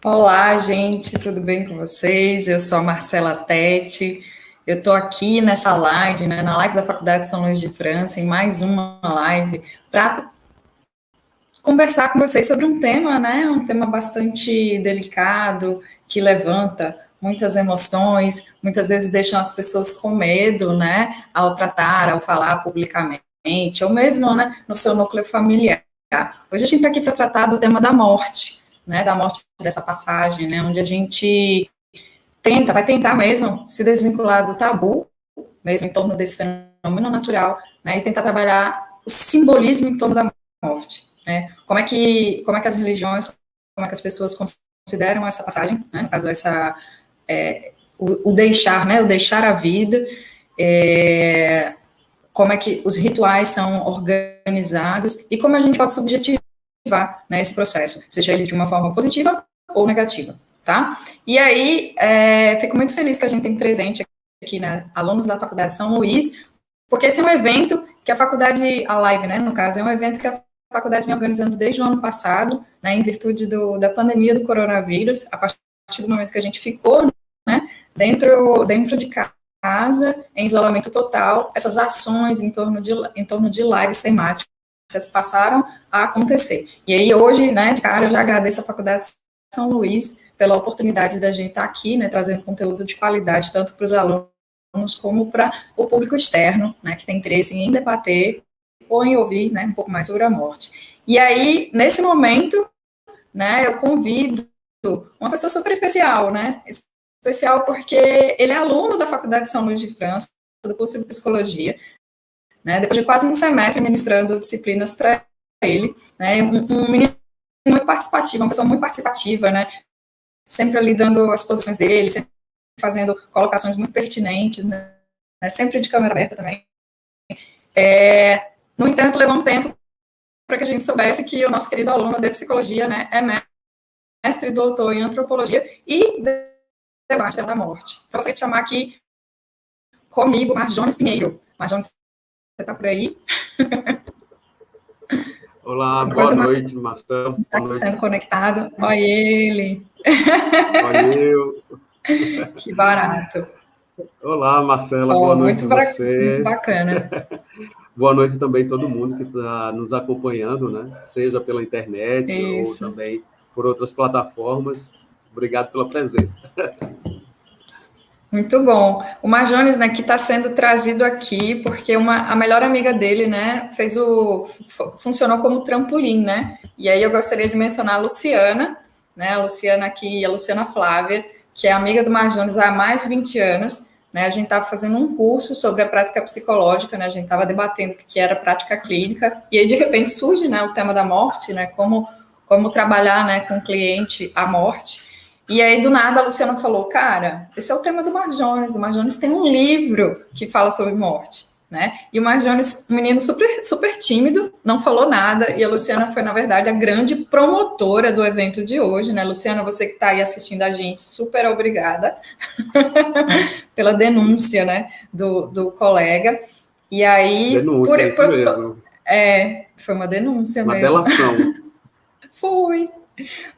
Olá, gente, tudo bem com vocês? Eu sou a Marcela Tete. Eu estou aqui nessa live, né, na live da Faculdade de São Luís de França, em mais uma live, para conversar com vocês sobre um tema, né, um tema bastante delicado, que levanta muitas emoções, muitas vezes deixam as pessoas com medo, né, ao tratar, ao falar publicamente, ou mesmo, né, no seu núcleo familiar. Hoje a gente está aqui para tratar do tema da morte, né, da morte dessa passagem, né, onde a gente vai tentar mesmo se desvincular do tabu, mesmo em torno desse fenômeno natural, né, e tentar trabalhar o simbolismo em torno da morte, né, como é que as religiões, como é que as pessoas consideram essa passagem, né, no caso o deixar, né, o deixar a vida, como é que os rituais são organizados e como a gente pode subjetivar, né, esse processo, seja ele de uma forma positiva ou negativa, tá? E aí, fico muito feliz que a gente tem presente aqui, né, alunos da Faculdade de São Luís, porque esse é um evento que a faculdade, a live, né, no caso, é um evento que a faculdade vem organizando desde o ano passado, né, em virtude da pandemia do coronavírus, a partir do momento que a gente ficou, né, dentro de casa, em isolamento total, essas ações em torno de lives temáticas passaram a acontecer. E aí, hoje, né, de cara, eu já agradeço a Faculdade de São Luís pela oportunidade da gente estar aqui, né, trazendo conteúdo de qualidade, tanto para os alunos como para o público externo, né, que tem interesse em debater ou em ouvir, né, um pouco mais sobre a morte. E aí, nesse momento, né, eu convido uma pessoa super especial, né, especial porque ele é aluno da Faculdade de São Luís de França, do curso de Psicologia, né, depois de quase um semestre ministrando disciplinas para ele, né, um menino muito participativo, uma pessoa muito participativa, né, sempre ali dando as posições dele, sempre fazendo colocações muito pertinentes, né, sempre de câmera aberta também. No entanto, levou um tempo para que a gente soubesse que o nosso querido aluno de Psicologia, né, é mestre e doutor em Antropologia e debate da morte. Então, eu gostaria de chamar aqui comigo Marjones Pinheiro. Marjones, você está por aí? Olá, boa noite, Marcelo. Está boa noite. sendo conectado. Olha ele. Olha eu. Que barato. Olá, Marcela, boa noite a Muito você. bacana. Boa noite também a todo mundo que está nos acompanhando, né? Seja pela internet ou Isso. também por outras plataformas. Obrigado pela presença. Muito bom. O Marjones, né, que está sendo trazido aqui porque a melhor amiga dele, né, funcionou como trampolim, né? E aí eu gostaria de mencionar a Luciana, né? A Luciana aqui, a Luciana Flávia, que é amiga do Marjones há mais de 20 anos, né? A gente estava fazendo um curso sobre a prática psicológica, né? A gente estava debatendo o que era prática clínica, e aí de repente surge, né, o tema da morte, né? Como trabalhar, né, com o cliente a morte. E aí, do nada, a Luciana falou, cara, esse é o tema do Marjones. O Marjones tem um livro que fala sobre morte, né? E o Marjones, um menino super, super tímido, não falou nada. E a Luciana foi, na verdade, a grande promotora do evento de hoje, né? Luciana, você que está aí assistindo a gente, super obrigada pela denúncia, né, do colega. E aí, Denúncia, isso mesmo. foi uma denúncia Uma mesmo. delação.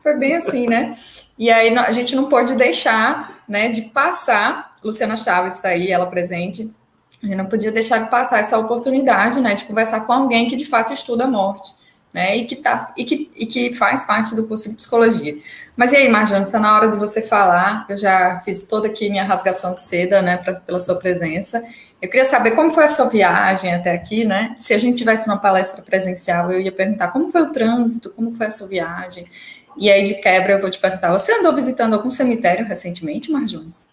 Foi bem assim, né? E aí a gente não pode deixar, né, de passar. Luciana Chaves está aí, ela presente. A gente não podia deixar de passar essa oportunidade, né, de conversar com alguém que de fato estuda a morte, né, e que faz parte do curso de psicologia. Mas e aí, Marjane, está na hora de você falar. Eu já fiz toda aqui minha rasgação de seda, né, pela sua presença. Eu queria saber como foi a sua viagem até aqui, né? Se a gente tivesse uma palestra presencial, eu ia perguntar como foi o trânsito, como foi a sua viagem. E aí, de quebra, eu vou te perguntar, você andou visitando algum cemitério recentemente, Marjones?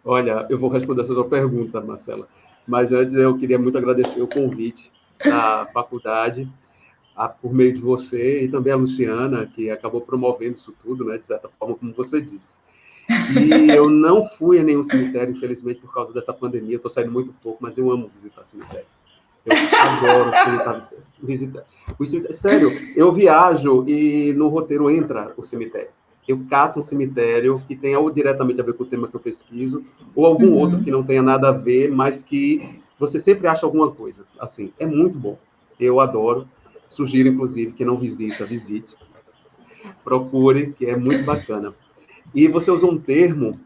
Olha, eu vou responder essa tua pergunta, Marcela. Mas antes eu queria muito agradecer o convite da faculdade, por meio de você e também a Luciana, que acabou promovendo isso tudo, né, de certa forma, como você disse. E eu não fui a nenhum cemitério, infelizmente, por causa dessa pandemia. Eu estou saindo muito pouco, mas eu amo visitar cemitério. Eu adoro visitar. Sério, eu viajo e no roteiro entra o cemitério. Eu cato um cemitério que tenha ou diretamente a ver com o tema que eu pesquiso, ou algum outro que não tenha nada a ver, mas que você sempre acha alguma coisa. Assim, é muito bom. Eu adoro. Sugiro, inclusive, que não visita, visite. Procure, que é muito bacana. E você usou um termo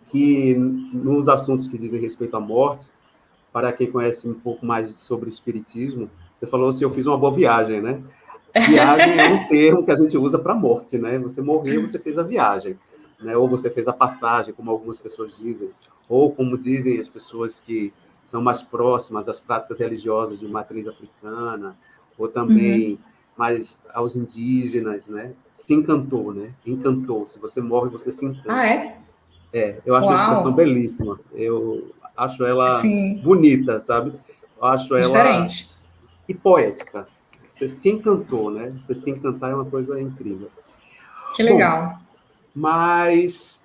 que, nos assuntos que dizem respeito à morte, para quem conhece um pouco mais sobre espiritismo, você falou assim, eu fiz uma boa viagem, né? Viagem é um termo que a gente usa para morte, né? Você morreu, você fez a viagem, né? Ou você fez a passagem, como algumas pessoas dizem, ou como dizem as pessoas que são mais próximas às práticas religiosas de matriz africana, ou também mais aos indígenas, né? Se encantou, né? Encantou. Se você morre, você se Ah, encanta. é? Eu acho uma expressão Uau! belíssima. Eu acho ela Sim, bonita, sabe? Eu acho ela diferente. e poética. Você se encantou, né? Você se encantar é uma coisa incrível. Que Bom, legal. mas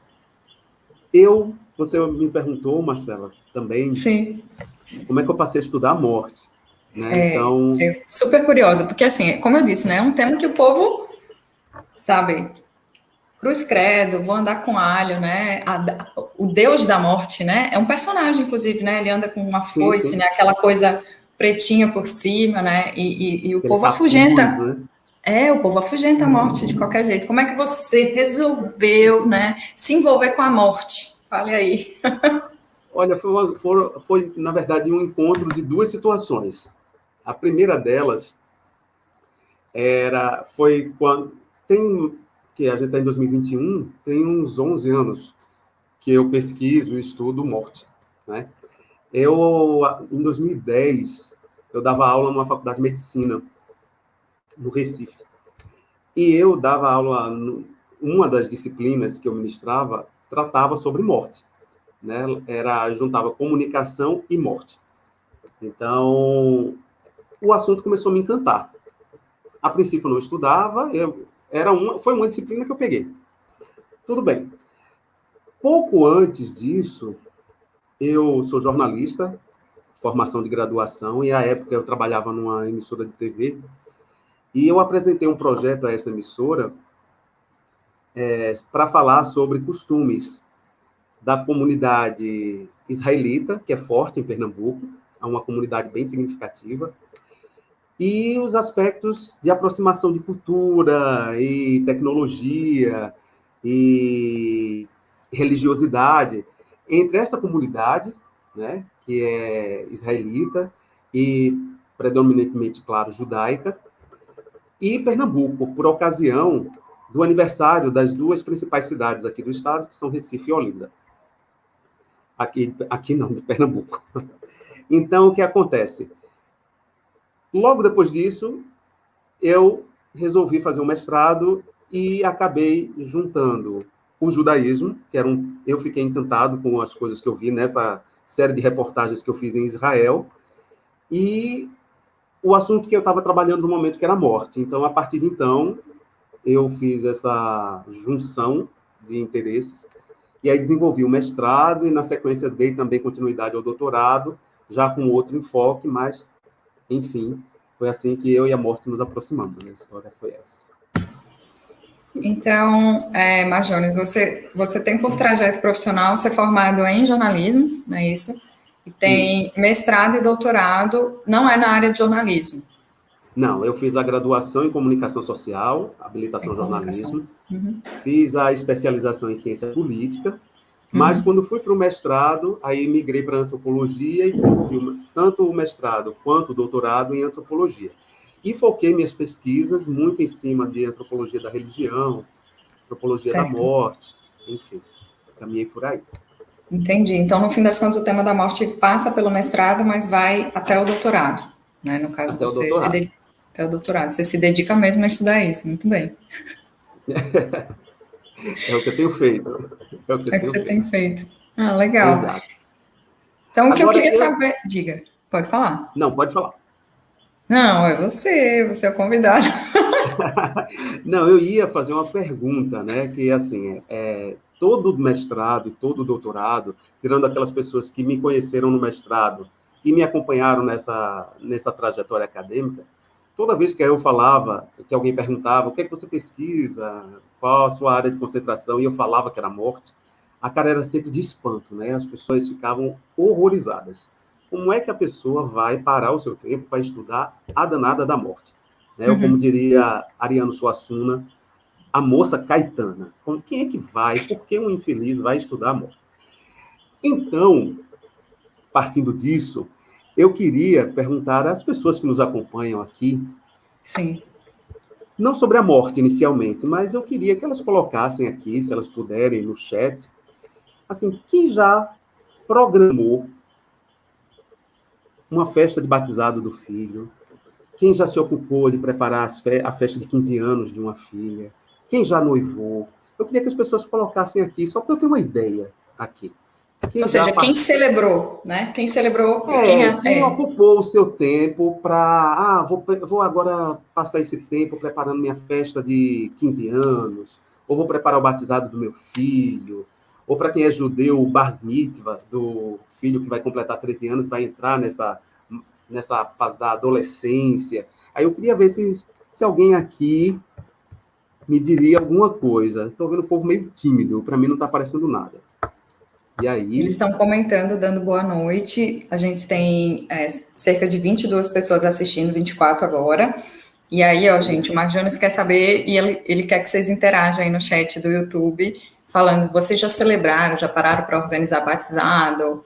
você me perguntou, Marcela, também, Sim. como é que eu passei a estudar a morte, né? Então, Super curiosa, porque assim, como eu disse, né, é um tema que o povo, sabe, cruz credo, vou andar com alho, né, o deus da morte, né, é um personagem, inclusive, né, ele anda com uma sim, foice, sim, né, aquela coisa pretinha por cima, né, e o aquele povo capuz, afugenta, né? o povo afugenta a morte de qualquer jeito. Como é que você resolveu, né, se envolver com a morte? Fale aí. Olha, foi, na verdade, um encontro de duas situações. A primeira delas foi quando que a gente está em 2021, tem uns 11 anos que eu pesquiso e estudo morte, né? Em 2010, eu dava aula numa faculdade de medicina no Recife. E eu dava aula, uma das disciplinas que eu ministrava tratava sobre morte, né? Juntava comunicação e morte. Então, o assunto começou a me encantar. A princípio eu não estudava, foi uma disciplina que eu peguei. Tudo bem. Pouco antes disso, eu sou jornalista, formação de graduação, e à época eu trabalhava numa emissora de TV, e eu apresentei um projeto a essa emissora para falar sobre costumes da comunidade israelita, que é forte em Pernambuco, é uma comunidade bem significativa, e os aspectos de aproximação de cultura e tecnologia e religiosidade entre essa comunidade, né, que é israelita e predominantemente, claro, judaica, e Pernambuco, por ocasião do aniversário das duas principais cidades aqui do estado, que são Recife e Olinda. Aqui não, de Pernambuco. Então, o que acontece? Logo depois disso, eu resolvi fazer um mestrado e acabei juntando o judaísmo, eu fiquei encantado com as coisas que eu vi nessa série de reportagens que eu fiz em Israel, e o assunto que eu estava trabalhando no momento, que era a morte. Então, a partir de então, eu fiz essa junção de interesses, e aí desenvolvi o mestrado, e na sequência dei também continuidade ao doutorado, já com outro enfoque, mas, enfim, foi assim que eu e a morte nos aproximamos. A história foi essa. Então, Marjones, você tem por trajeto profissional ser formado em jornalismo, não é isso? E tem Isso. mestrado e doutorado, não é na área de jornalismo. Não, eu fiz a graduação em comunicação social, Em habilitação em comunicação. jornalismo, fiz a especialização em ciência política, mas Uhum. quando fui para o mestrado, aí migrei para antropologia e desenvolvi tanto o mestrado quanto o doutorado em antropologia. E foquei minhas pesquisas muito em cima de antropologia da religião, antropologia da Certo. morte, enfim, caminhei por aí. Entendi. Então, no fim das contas, o tema da morte passa pelo mestrado, mas vai até o doutorado, né? No caso, Até o doutorado. até o doutorado. Você se dedica mesmo a estudar isso. Muito bem. É o que eu tenho feito. É o que É eu o que tenho você feito. tem feito. Ah, legal. Exato. Então, o que eu Agora, queria saber... Diga, pode falar. Não, pode falar. Não, é você é o convidado. Não, eu ia fazer uma pergunta, né? Que assim, todo mestrado e todo doutorado, tirando aquelas pessoas que me conheceram no mestrado e me acompanharam nessa trajetória acadêmica, toda vez que eu falava, que alguém perguntava o que é que você pesquisa, qual a sua área de concentração, e eu falava que era morte, a cara era sempre de espanto, né? As pessoas ficavam horrorizadas. Como é que a pessoa vai parar o seu tempo para estudar a danada da morte? Né? Ou como diria Ariano Suassuna, a moça Caetana. Com quem é que vai? Por que um infeliz vai estudar amor? Então, partindo disso, eu queria perguntar às pessoas que nos acompanham aqui, Sim. não sobre a morte inicialmente, mas eu queria que elas colocassem aqui, se elas puderem, no chat, assim, quem já programou uma festa de batizado do filho? Quem já se ocupou de preparar a festa de 15 anos de uma filha? Quem já noivou? Eu queria que as pessoas colocassem aqui, só para eu ter uma ideia aqui. Ou Quem já seja, quem celebrou, né? Quem celebrou e quem ocupou o seu tempo para... vou agora passar esse tempo preparando minha festa de 15 anos, ou vou preparar o batizado do meu filho, ou para quem é judeu, o bar mitzvah do filho que vai completar 13 anos, vai entrar nessa fase da adolescência. Aí eu queria ver se alguém aqui me diria alguma coisa. Estou vendo o povo meio tímido, para mim não está aparecendo nada. E aí... Eles estão comentando, dando boa noite. A gente tem cerca de 22 pessoas assistindo, 24 agora. E aí, ó, gente, o Mark Jones quer saber, e ele quer que vocês interajam aí no chat do YouTube, falando, vocês já celebraram, já pararam para organizar batizado,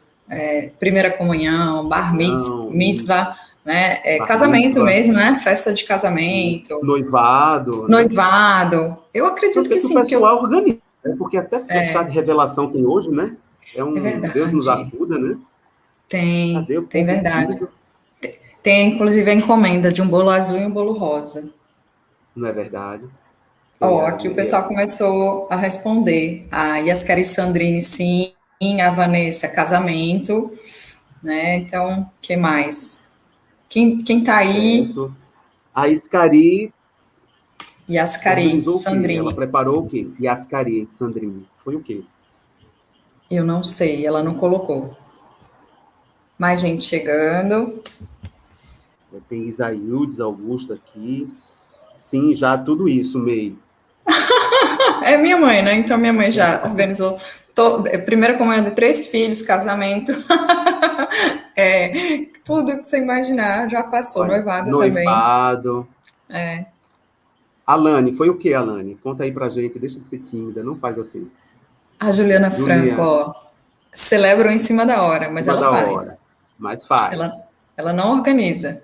primeira comunhão, bar mitzvah, né? Casamento mesmo, né? Festa de casamento. Noivado. Noivado. Eu acredito que sim. O pessoal organiza, né? Porque até chá de revelação tem hoje, né? É verdade. Deus nos acuda, né? Tem verdade. Tem, inclusive, a encomenda de um bolo azul e um bolo rosa. Não é verdade? Aqui o pessoal começou a responder. A Yaskari Sandrine, sim. A Vanessa, casamento. Né? Então, o que mais? Quem tá aí? Certo. A Iscari... Yaskari Sandrine. Ela Sandrine. preparou o quê? Yaskari Sandrine. Foi o quê? Eu não sei, ela não colocou. Mais gente chegando. Tem Isaildes Augusto aqui. Sim, já tudo isso, May. É minha mãe, né? Então minha mãe já organizou primeira comunhão de 3 filhos, casamento. Tudo que você imaginar já passou. Olha, Noivado também. Noivado. Alane, foi o que, Alane? Conta aí pra gente, deixa de ser tímida, não faz assim. A Juliana Franco, ó, celebram em cima da hora, mas ela faz. Mas faz. Ela não organiza.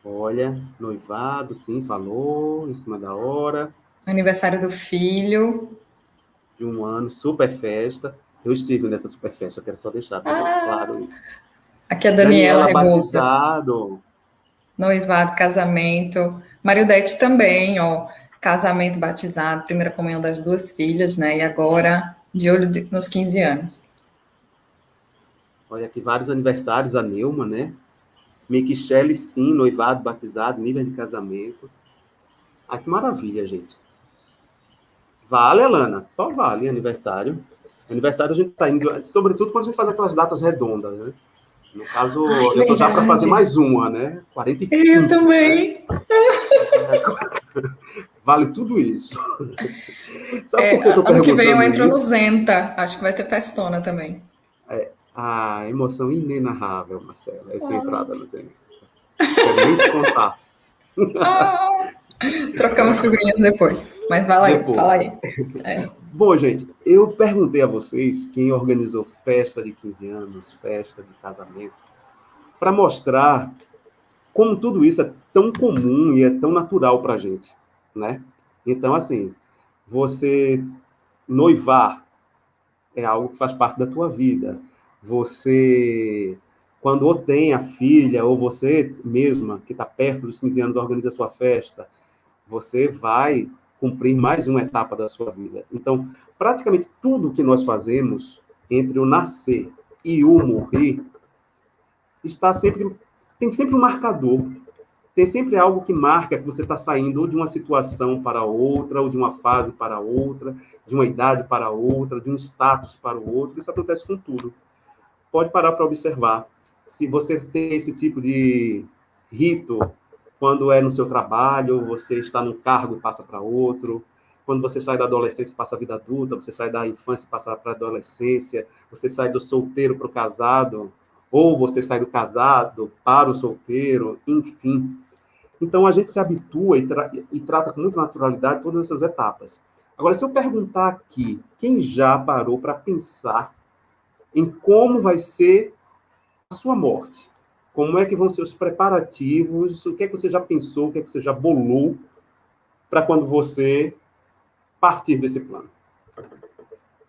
Olha, noivado, sim, falou, em cima da hora. Aniversário do filho. De 1 ano, super festa. Eu estive nessa super festa, quero só deixar claro isso. Aqui a Daniela Rebouças. Batizado. Noivado, casamento. Mariudete também, ó. Casamento, batizado, primeira comunhão das 2 filhas, né? E agora, de olho nos 15 anos. Olha aqui, vários aniversários, a Neuma, né? Michele, sim, noivado, batizado, nível de casamento. Ah, que maravilha, gente. Vale, Alana, só vale aniversário. Aniversário a gente está indo, sobretudo quando a gente faz aquelas datas redondas, né? No caso, eu estou já para fazer mais uma, né? 45. Eu também. Vale tudo isso. Sabe por que eu estou perguntando? Ano que vem eu entro no Zenta. Acho que vai ter festona também. A emoção inenarrável, Marcela, essa entrada no Zenta. Quero nem te contar. Trocamos figurinhas depois. Mas vai lá aí, fala aí. Bom, gente, eu perguntei a vocês quem organizou festa de 15 anos, festa de casamento, para mostrar como tudo isso é tão comum e é tão natural para a gente, né? Então, assim, você noivar é algo que faz parte da tua vida. Você, quando ou tem a filha, ou você mesma, que está perto dos 15 anos, organiza a sua festa, você vai cumprir mais uma etapa da sua vida. Então, praticamente tudo que nós fazemos entre o nascer e o morrer tem sempre um marcador, tem sempre algo que marca que você está saindo ou de uma situação para outra, ou de uma fase para outra, de uma idade para outra, de um status para o outro. Isso acontece com tudo. Pode parar para observar. Se você tem esse tipo de rito, quando é no seu trabalho, você está num cargo e passa para outro. Quando você sai da adolescência e passa a vida adulta, você sai da infância e passa para a adolescência, você sai do solteiro para o casado, ou você sai do casado para o solteiro, enfim. Então, a gente se habitua e trata com muita naturalidade todas essas etapas. Agora, se eu perguntar aqui, quem já parou para pensar em como vai ser a sua morte? Como é que vão ser os preparativos? O que é que você já pensou? O que é que você já bolou para quando você partir desse plano?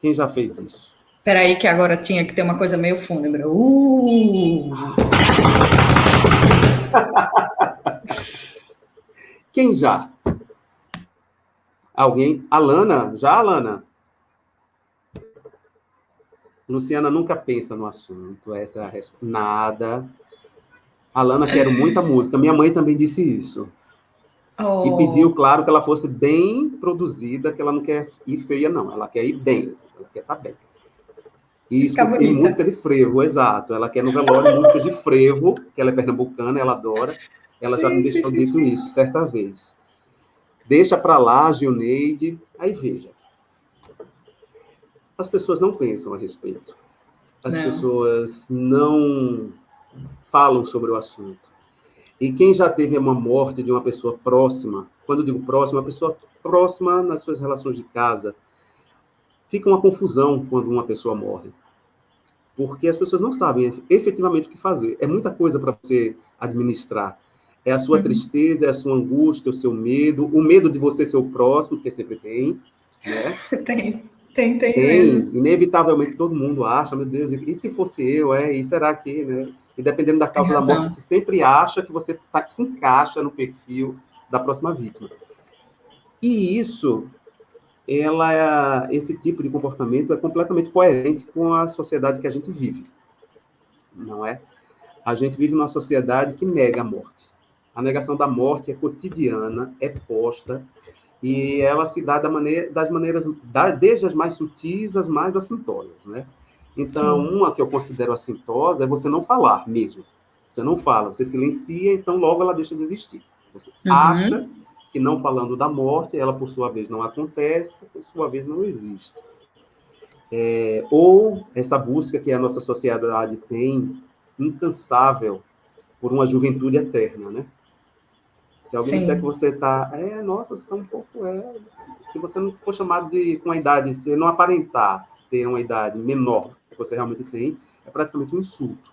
Quem já fez isso? Peraí, que agora tinha que ter uma coisa meio fúnebre. Quem já? Alguém? Alana? Já, Alana? Luciana nunca pensa no assunto. Essa é a resposta. Nada. Alana, quero muita música. Minha mãe também disse isso. E pediu, Oh, claro, que ela fosse bem produzida, que ela não quer ir feia, não. Ela quer ir bem. Ela quer estar bem. e ficar E bonita. música de frevo, exato. Ela quer no velório músicas de frevo, que ela é pernambucana, ela adora. Ela já me Sim, sim, deixou sim, dito sim. isso certa vez. Deixa para lá, Gilneide. Aí veja, as pessoas não pensam a respeito. As Não. pessoas não falam sobre o assunto. E quem já teve uma morte de uma pessoa próxima, quando eu digo próxima, uma pessoa próxima nas suas relações de casa, fica uma confusão quando uma pessoa morre. Porque as pessoas não sabem efetivamente o que fazer. É muita coisa para você administrar. É a sua Uhum. tristeza, é a sua angústia, o seu medo, o medo de você ser o próximo, que sempre tem, né? Tem Tem, mesmo. inevitavelmente todo mundo acha, meu Deus, e se fosse eu, e será que, né? E dependendo da Tem causa da morte, razão. você sempre acha que você se encaixa no perfil da próxima vítima. E isso, esse tipo de comportamento é completamente coerente com a sociedade que a gente vive, não é? A gente vive numa sociedade que nega a morte. A negação da morte é cotidiana, é posta, e ela se dá das maneiras, desde as mais sutis às mais assintosas, né? Então, Sim. uma que eu considero assintosa é você não falar mesmo. Você não fala, você silencia, então logo ela deixa de existir. Você acha Uhum. que não falando da morte, ela por sua vez não acontece, por sua vez não existe. Ou essa busca que a nossa sociedade tem, incansável, por uma juventude eterna, né? Se alguém disser que Sim. você está, nossa, você está um pouco, se você não for chamado de com a idade, se não aparentar ter uma idade menor que você realmente tem, é praticamente um insulto.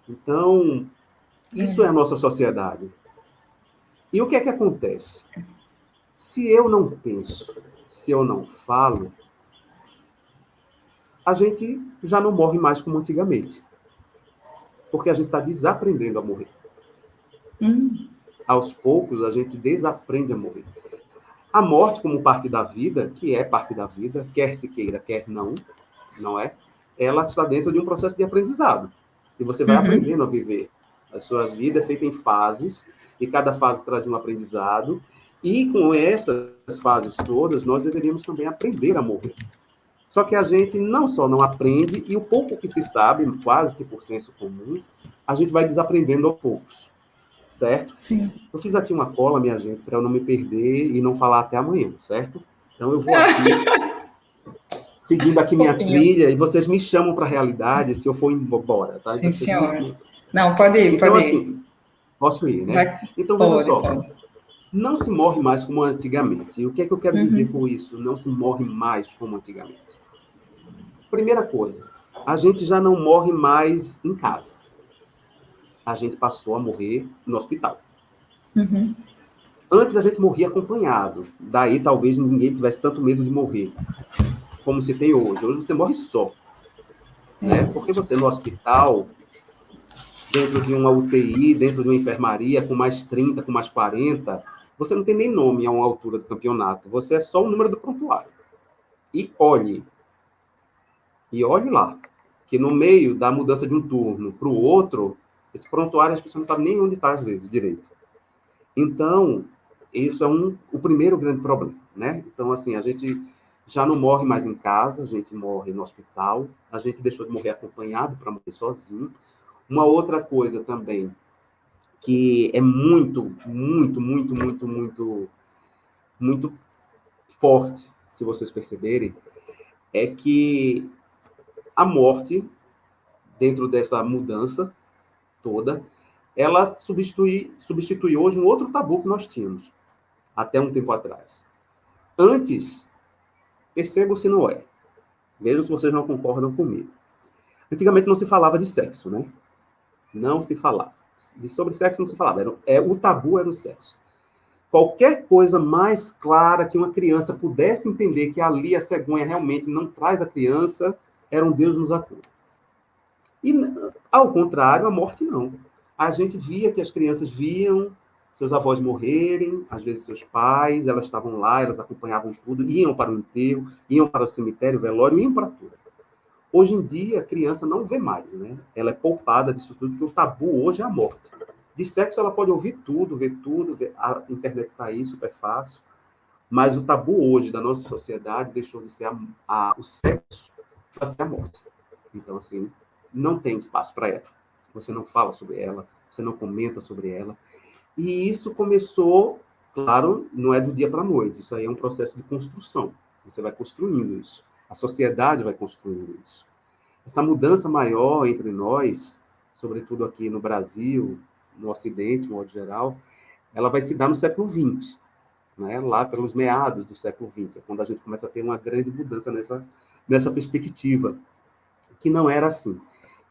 Então, isso é a É. nossa sociedade. E o que é que acontece? Se eu não penso, se eu não falo, a gente já não morre mais como antigamente, porque a gente está desaprendendo a morrer. Hum. Aos poucos, a gente desaprende a morrer. A morte como parte da vida, que é parte da vida, quer se queira, quer não, não é? Ela está dentro de um processo de aprendizado. E você vai Uhum. aprendendo a viver. A sua vida é feita em fases, e cada fase traz um aprendizado. E com essas fases todas, nós deveríamos também aprender a morrer. Só que a gente não só não aprende, e o pouco que se sabe, quase que por senso comum, a gente vai desaprendendo aos poucos, certo? Sim. Eu fiz aqui uma cola, minha gente, para eu não me perder e não falar até amanhã, certo? Então eu vou aqui, seguindo aqui minha Fofinho. trilha, e vocês me chamam para a realidade se eu for embora, tá? Então Sim, vocês senhora. Não, pode ir, Então, pode ir. assim, posso ir, né? Vai. Então, veja Pode, só, pode. não se morre mais como antigamente. E o que é que eu quero dizer Uhum. com isso? Não se morre mais como antigamente. Primeira coisa, a gente já não morre mais em casa. A gente passou a morrer no hospital. Uhum. Antes a gente morria acompanhado. Daí talvez ninguém tivesse tanto medo de morrer como se tem hoje. Hoje você morre só, né? Porque você no hospital, dentro de uma UTI, dentro de uma enfermaria, com mais 30, com mais 40, você não tem nem nome a uma altura do campeonato. Você é só o número do prontuário. E olhe lá, que no meio da mudança de um turno para o outro, esse prontuário as pessoas não sabem nem onde está, às vezes, direito. Então, isso é o primeiro grande problema, né? Então, assim, a gente já não morre mais em casa, a gente morre no hospital, a gente deixou de morrer acompanhado para morrer sozinho. Uma outra coisa também, que é muito, muito, muito, muito, muito, muito forte, se vocês perceberem, é que a morte, dentro dessa mudança toda, ela substitui hoje um outro tabu que nós tínhamos, até um tempo atrás. Antes, percebam se não é, mesmo se vocês não concordam comigo. Antigamente não se falava de sexo, né? Não se falava. Sobre sexo não se falava. O tabu era o sexo. Qualquer coisa mais clara que uma criança pudesse entender que ali a cegonha realmente não traz a criança, era um Deus nos acuda. E, ao contrário, a morte não. A gente via que as crianças viam seus avós morrerem, às vezes seus pais, elas estavam lá, elas acompanhavam tudo, iam para o enterro, iam para o cemitério, velório, iam para tudo. Hoje em dia, a criança não vê mais, né? Ela é poupada disso tudo, porque o tabu hoje é a morte. De sexo, ela pode ouvir tudo, ver tudo, a internet está aí, super fácil, mas o tabu hoje da nossa sociedade deixou de ser o sexo para ser a morte. Então, assim, não tem espaço para ela. Você não fala sobre ela, você não comenta sobre ela. E isso começou, claro, não é do dia para a noite, isso aí é um processo de construção. Você vai construindo isso. A sociedade vai construindo isso. Essa mudança maior entre nós, sobretudo aqui no Brasil, no Ocidente, de modo geral, ela vai se dar no século XX, né? Lá pelos meados do século XX, é quando a gente começa a ter uma grande mudança nessa perspectiva, que não era assim.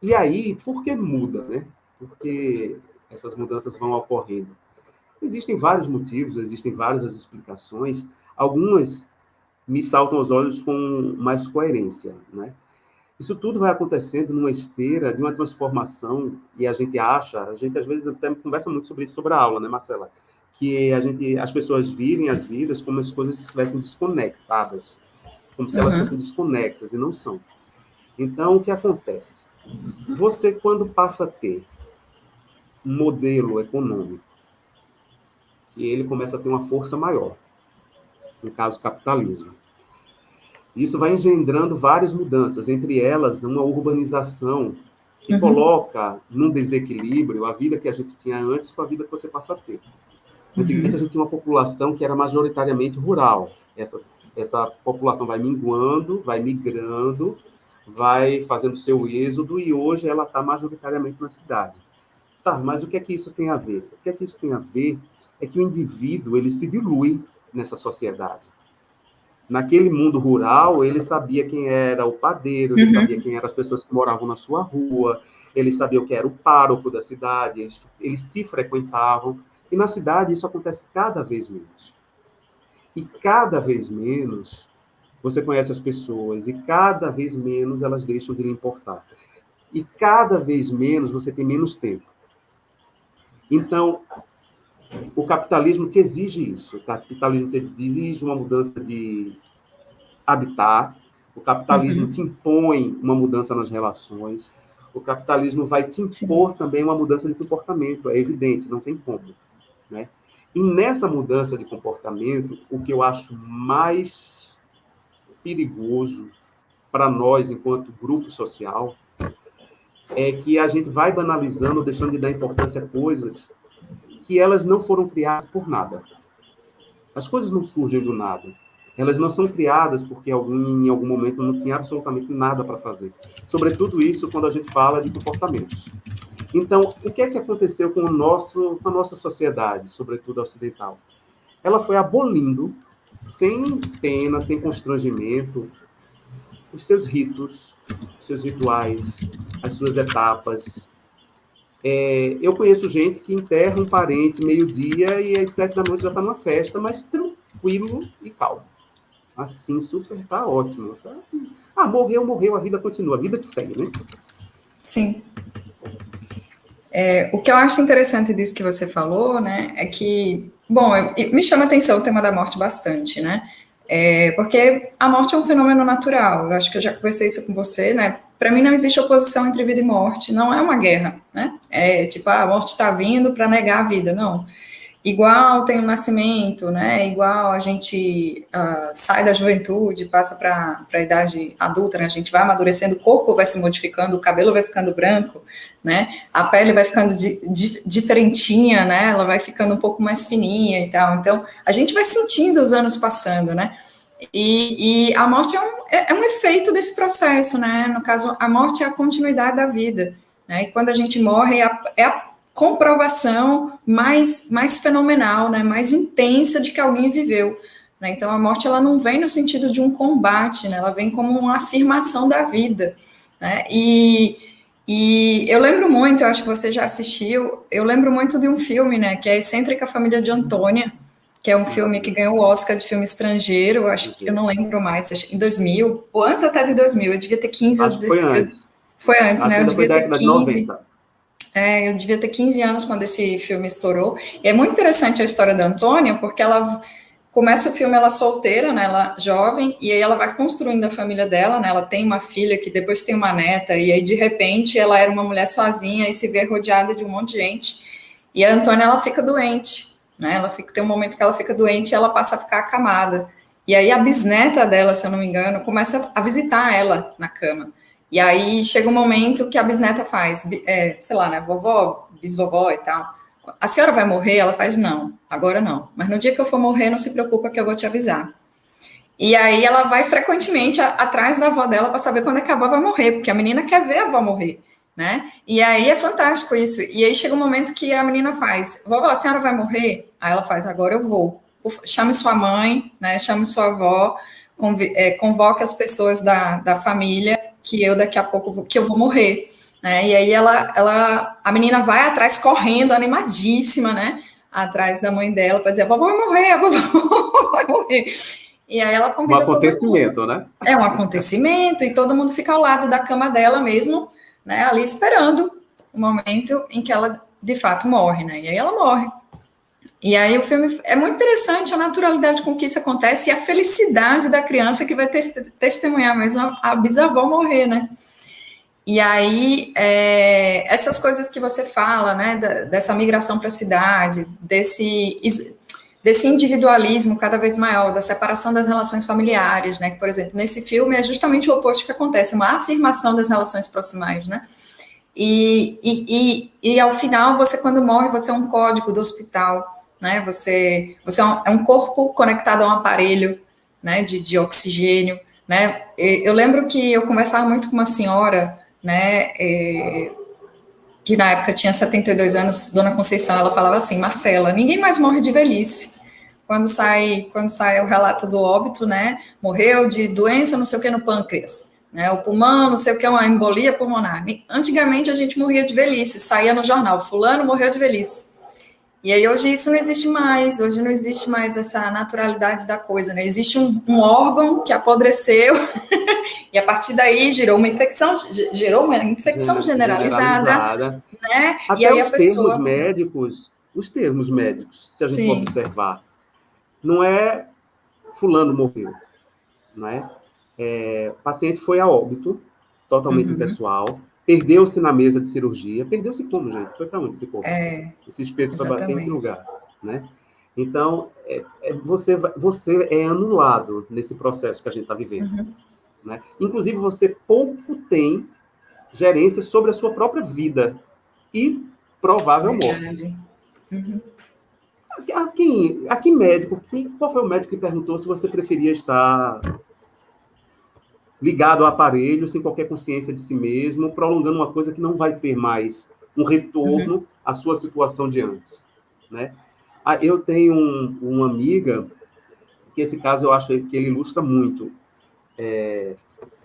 E aí, por que muda, né? Porque essas mudanças vão ocorrendo. Existem vários motivos, existem várias explicações, algumas me saltam aos olhos com mais coerência, né? Isso tudo vai acontecendo numa esteira de uma transformação, e a gente às vezes até conversa muito sobre isso, sobre a aula, né, Marcela? Que as pessoas vivem as vidas como se as coisas estivessem desconectadas, como se elas fossem desconexas, e não são. Então, o que acontece? Você, quando passa a ter um modelo econômico, que ele começa a ter uma força maior, no caso, o capitalismo, isso vai engendrando várias mudanças, entre elas uma urbanização que coloca num desequilíbrio a vida que a gente tinha antes com a vida que você passa a ter. Antigamente a gente tinha uma população que era majoritariamente rural. Essa população vai minguando, vai migrando, vai fazendo seu êxodo e hoje ela está majoritariamente na cidade. Tá, mas o que é que isso tem a ver? O que é que isso tem a ver é que o indivíduo ele se dilui nessa sociedade. Naquele mundo rural, ele sabia quem era o padeiro, ele sabia quem eram as pessoas que moravam na sua rua, ele sabia o que era o pároco da cidade, eles se frequentavam. E na cidade isso acontece cada vez menos. E cada vez menos você conhece as pessoas, e cada vez menos elas deixam de lhe importar. E cada vez menos você tem menos tempo. Então, o capitalismo te exige isso. O capitalismo te exige uma mudança de habitat. O capitalismo te impõe uma mudança nas relações. O capitalismo vai te impor também uma mudança de comportamento. É evidente, não tem como, né? E nessa mudança de comportamento, o que eu acho mais perigoso para nós, enquanto grupo social, é que a gente vai banalizando, deixando de dar importância a coisas que elas não foram criadas por nada. As coisas não surgem do nada. Elas não são criadas porque alguém, em algum momento, não tinha absolutamente nada para fazer. Sobretudo isso quando a gente fala de comportamentos. Então, o que é que aconteceu com a nossa sociedade, sobretudo a ocidental? Ela foi abolindo, sem pena, sem constrangimento, os seus ritos, os seus rituais, as suas etapas. Eu conheço gente que enterra um parente meio-dia e às 7 da noite já está numa festa, mas tranquilo e calmo. Assim, super, tá ótimo. Tá? Morreu, a vida continua, a vida que segue, né? Sim. O que eu acho interessante disso que você falou, né, é que, bom, me chama a atenção o tema da morte bastante, né? Porque a morte é um fenômeno natural. Eu acho que eu já conversei isso com você, né? Para mim não existe oposição entre vida e morte, não é uma guerra, né? É tipo, a morte está vindo para negar a vida, não. Igual tem o nascimento, né? Igual a gente sai da juventude, passa para a idade adulta, né? A gente vai amadurecendo, o corpo vai se modificando, o cabelo vai ficando branco, né? A pele vai ficando diferentinha, né? Ela vai ficando um pouco mais fininha e tal. Então, a gente vai sentindo os anos passando, né? E a morte é um efeito desse processo, né? No caso, a morte é a continuidade da vida, né? E quando a gente morre, comprovação mais fenomenal, né, mais intensa de que alguém viveu. Né? Então, a morte ela não vem no sentido de um combate, né, ela vem como uma afirmação da vida. Né? E eu lembro muito, eu acho que você já assistiu, eu lembro muito de um filme, né, que é A Excêntrica Família de Antônia, que é um filme que ganhou o Oscar de filme estrangeiro, acho que eu não lembro mais, em 2000, ou antes até de 2000, eu devia ter 15 ou Acho que foi 16. antes. Foi antes, né? Eu Ainda foi devia ter década de 15. 90. Eu devia ter 15 anos quando esse filme estourou. E é muito interessante a história da Antônia, porque ela começa o filme ela solteira, né? Ela jovem, e aí ela vai construindo a família dela, né? Ela tem uma filha que depois tem uma neta, e aí de repente ela era uma mulher sozinha e se vê rodeada de um monte de gente. E a Antônia ela fica doente, né? Tem um momento que ela fica doente e ela passa a ficar acamada. E aí a bisneta dela, se eu não me engano, começa a visitar ela na cama. E aí chega um momento que a bisneta faz, sei lá, né, vovó, bisvovó e tal. A senhora vai morrer? Ela faz, não, agora não. Mas no dia que eu for morrer, não se preocupa que eu vou te avisar. E aí ela vai frequentemente atrás da avó dela para saber quando é que a avó vai morrer, porque a menina quer ver a avó morrer, né? E aí é fantástico isso. E aí chega um momento que a menina faz, vovó, a senhora vai morrer? Aí ela faz, agora eu vou. Chame sua mãe, né? Chame sua avó, convoque as pessoas da família, que eu daqui a pouco que eu vou morrer. Né? E aí a menina vai atrás correndo, animadíssima, né? Atrás da mãe dela para dizer, a vovó vai morrer, a vovó vai morrer. E aí ela convida todo mundo. Um acontecimento, né? É um acontecimento, e todo mundo fica ao lado da cama dela mesmo, né? Ali esperando o momento em que ela de fato morre, né? E aí ela morre. E aí o filme é muito interessante a naturalidade com que isso acontece e a felicidade da criança que vai testemunhar mesmo a bisavó morrer, né? E aí, essas coisas que você fala, né, dessa migração para a cidade, desse individualismo cada vez maior, da separação das relações familiares, né, que, por exemplo, nesse filme é justamente o oposto que acontece, uma afirmação das relações proximais, né, e ao final, você quando morre, você é um código do hospital, né, você é um corpo conectado a um aparelho, né, de oxigênio, né, eu lembro que eu conversava muito com uma senhora, né, que na época tinha 72 anos, Dona Conceição, ela falava assim, Marcela, ninguém mais morre de velhice. Quando sai o relato do óbito, né, morreu de doença não sei o que no pâncreas, né, o pulmão, não sei o que, uma embolia pulmonar. Antigamente a gente morria de velhice, saía no jornal, fulano morreu de velhice. E aí hoje isso não existe mais, hoje não existe mais essa naturalidade da coisa, né? Existe um órgão que apodreceu e a partir daí gerou uma infecção generalizada, né? Até e aí os termos médicos, se a gente for observar, não é fulano morreu, não é? O paciente foi a óbito, totalmente impessoal, perdeu-se na mesa de cirurgia. Perdeu-se como, gente? Foi para onde esse corpo? Esse espírito foi bater em que lugar? Né? Então, você é anulado nesse processo que a gente está vivendo. Né? Inclusive, você pouco tem gerência sobre a sua própria vida e provável morte. Aqui médico, qual foi o médico que perguntou se você preferia estar ligado ao aparelho, sem qualquer consciência de si mesmo, prolongando uma coisa que não vai ter mais um retorno à sua situação de antes, né? Eu tenho uma amiga, que esse caso eu acho que ele ilustra muito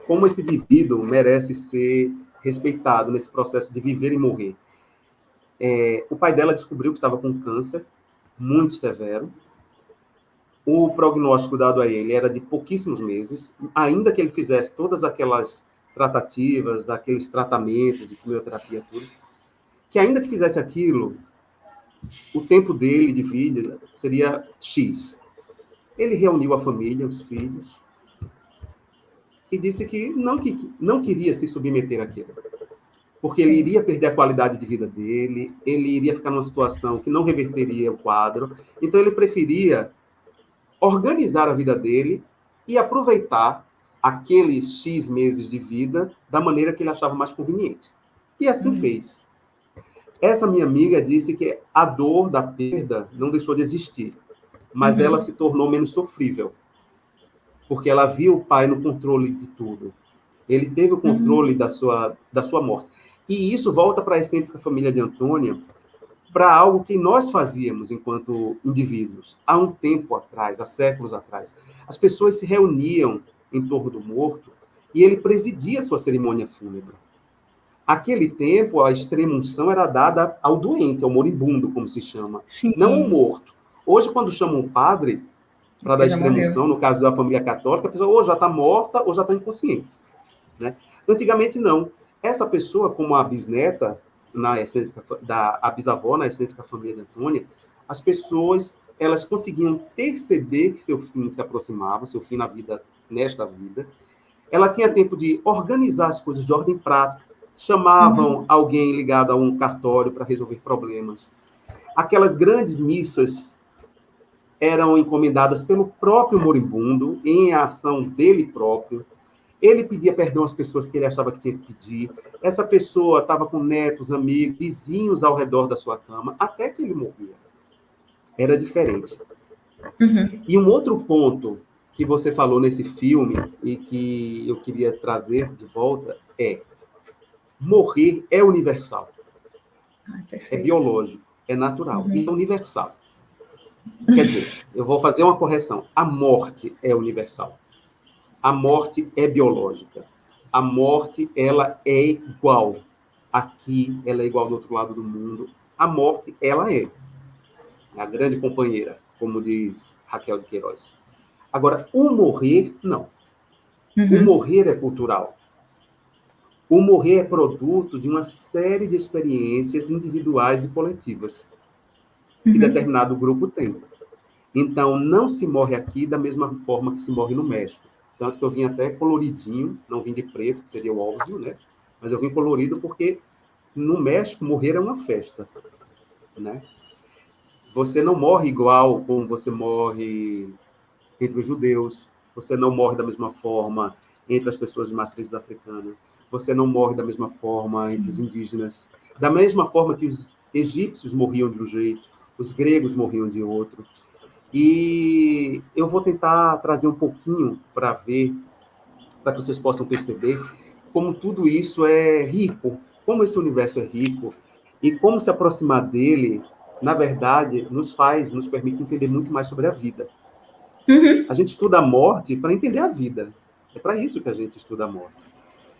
como esse indivíduo merece ser respeitado nesse processo de viver e morrer. O pai dela descobriu que estava com câncer muito severo. O prognóstico dado a ele era de pouquíssimos meses, ainda que ele fizesse todas aquelas tratativas, aqueles tratamentos de quimioterapia, tudo, que ainda que fizesse aquilo, o tempo dele de vida seria X. Ele reuniu a família, os filhos, e disse que não queria se submeter àquilo, porque ele iria perder a qualidade de vida dele, ele iria ficar numa situação que não reverteria o quadro, então ele preferia organizar a vida dele e aproveitar aqueles X meses de vida da maneira que ele achava mais conveniente. E assim fez. Essa minha amiga disse que a dor da perda não deixou de existir, mas ela se tornou menos sofrível, porque ela viu o pai no controle de tudo. Ele teve o controle da sua morte. E isso volta para a excêntrica família de Antônia, para algo que nós fazíamos enquanto indivíduos, há um tempo atrás, há séculos atrás. As pessoas se reuniam em torno do morto e ele presidia a sua cerimônia fúnebre. Aquele tempo, a extrema-unção era dada ao doente, ao moribundo, como se chama, Sim. não ao morto. Hoje, quando chamam um padre para dar extrema-unção, no caso da família católica, a pessoa ou já está morta ou já está inconsciente. Né? Antigamente, não. Essa pessoa, como a bisneta, a bisavó na excêntrica família de Antônia, as pessoas elas conseguiam perceber que seu fim se aproximava, seu fim na vida, nesta vida. Ela tinha tempo de organizar as coisas de ordem prática, chamavam alguém ligado a um cartório para resolver problemas. Aquelas grandes missas eram encomendadas pelo próprio moribundo, em ação dele próprio. Ele pedia perdão às pessoas que ele achava que tinha que pedir. Essa pessoa estava com netos, amigos, vizinhos ao redor da sua cama, até que ele morria. Era diferente. E um outro ponto que você falou nesse filme e que eu queria trazer de volta é: morrer é universal. É biológico, é natural e é universal. Quer dizer, eu vou fazer uma correção. A morte é universal. A morte é biológica. A morte, ela é igual. Aqui, ela é igual do outro lado do mundo. A morte, ela é a grande companheira, como diz Raquel de Queiroz. Agora, o morrer, não. O morrer é cultural. O morrer é produto de uma série de experiências individuais e coletivas que determinado grupo tem. Então, não se morre aqui da mesma forma que se morre no México. Tanto que eu vim até coloridinho, não vim de preto, que seria o óbvio, né? Mas eu vim colorido porque no México morrer é uma festa, né? Você não morre igual como você morre entre os judeus, você não morre da mesma forma entre as pessoas de matriz africana, você não morre da mesma forma entre os indígenas, da mesma forma que os egípcios morriam de um jeito, os gregos morriam de outro. E eu vou tentar trazer um pouquinho para ver, para que vocês possam perceber como tudo isso é rico, como esse universo é rico e como se aproximar dele, na verdade, nos permite entender muito mais sobre a vida. A gente estuda a morte para entender a vida. É para isso que a gente estuda a morte.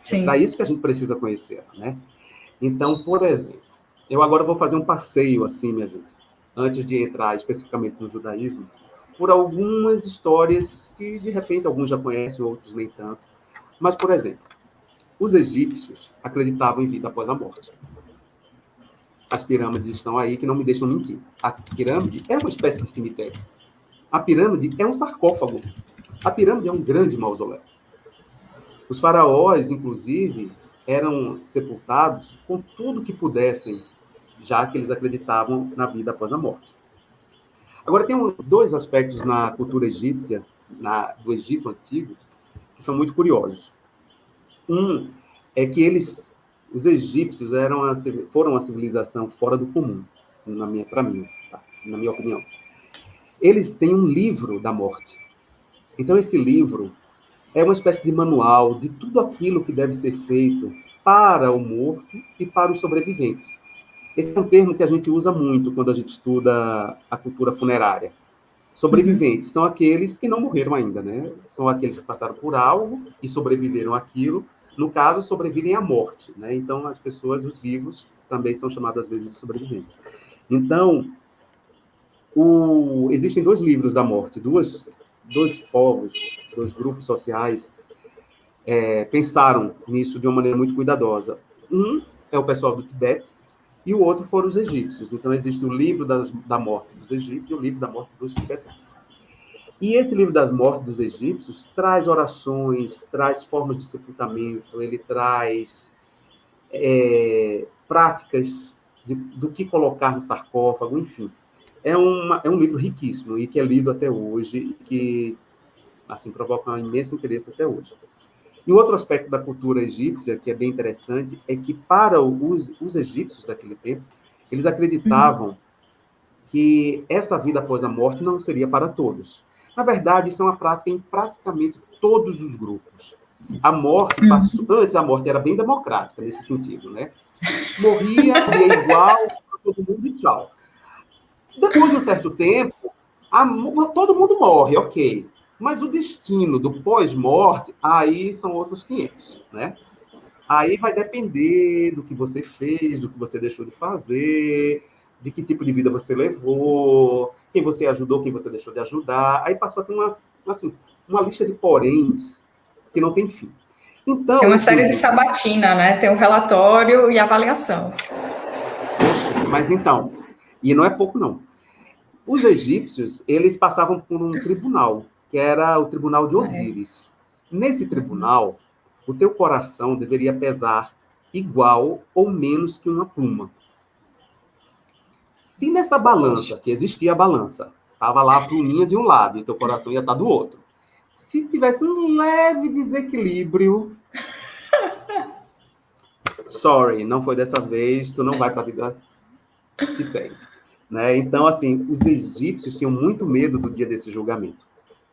Sim. É para isso que a gente precisa conhecer, né? Então, por exemplo, eu agora vou fazer um passeio assim, minha gente, antes de entrar especificamente no judaísmo, por algumas histórias que, de repente, alguns já conhecem, outros nem tanto. Mas, por exemplo, os egípcios acreditavam em vida após a morte. As pirâmides estão aí que não me deixam mentir. A pirâmide é uma espécie de cemitério. A pirâmide é um sarcófago. A pirâmide é um grande mausoléu. Os faraós, inclusive, eram sepultados com tudo que pudessem, já que eles acreditavam na vida após a morte. Agora, tem dois aspectos na cultura egípcia, do Egito Antigo, que são muito curiosos. Um é que os egípcios foram uma civilização fora do comum, para mim, tá? Na minha opinião. Eles têm um livro da morte. Então, esse livro é uma espécie de manual de tudo aquilo que deve ser feito para o morto e para os sobreviventes. Esse é um termo que a gente usa muito quando a gente estuda a cultura funerária. Sobreviventes são aqueles que não morreram ainda, né? São aqueles que passaram por algo e sobreviveram àquilo. No caso, sobrevivem à morte, né? Então, as pessoas, os vivos, também são chamados às vezes de sobreviventes. Então, existem dois livros da morte, dois povos, dois grupos sociais pensaram nisso de uma maneira muito cuidadosa. Um é o pessoal do Tibete e o outro foram os egípcios. Então, existe o livro da morte dos egípcios e o livro da morte dos tibetanos. E esse livro das mortes dos egípcios traz orações, traz formas de sepultamento, ele traz práticas do que colocar no sarcófago, enfim. É um livro riquíssimo e que é lido até hoje e que assim, provoca um imenso interesse até hoje. E outro aspecto da cultura egípcia, que é bem interessante, é que para os egípcios daquele tempo, eles acreditavam que essa vida após a morte não seria para todos. Na verdade, isso é uma prática em praticamente todos os grupos. A morte passou... Antes, a morte era bem democrática, nesse sentido, né? Morria igual todo mundo e tchau. Depois de um certo tempo, todo mundo morre, ok. Mas o destino do pós-morte, aí são outros 500, né? Aí vai depender do que você fez, do que você deixou de fazer, de que tipo de vida você levou, quem você ajudou, quem você deixou de ajudar. Aí passou a ter uma lista de poréns que não tem fim. Então, tem uma série de sabatina, né? Tem o relatório e a avaliação. Mas então, e não é pouco não. Os egípcios, eles passavam por um tribunal, que era o tribunal de Osíris. Nesse tribunal, o teu coração deveria pesar igual ou menos que uma pluma. Se nessa balança, que existia a balança, estava lá a pluminha de um lado e teu coração ia estar do outro. Se tivesse um leve desequilíbrio, sorry, não foi dessa vez, tu não vai para a vida que segue. Né? Então, assim, os egípcios tinham muito medo do dia desse julgamento.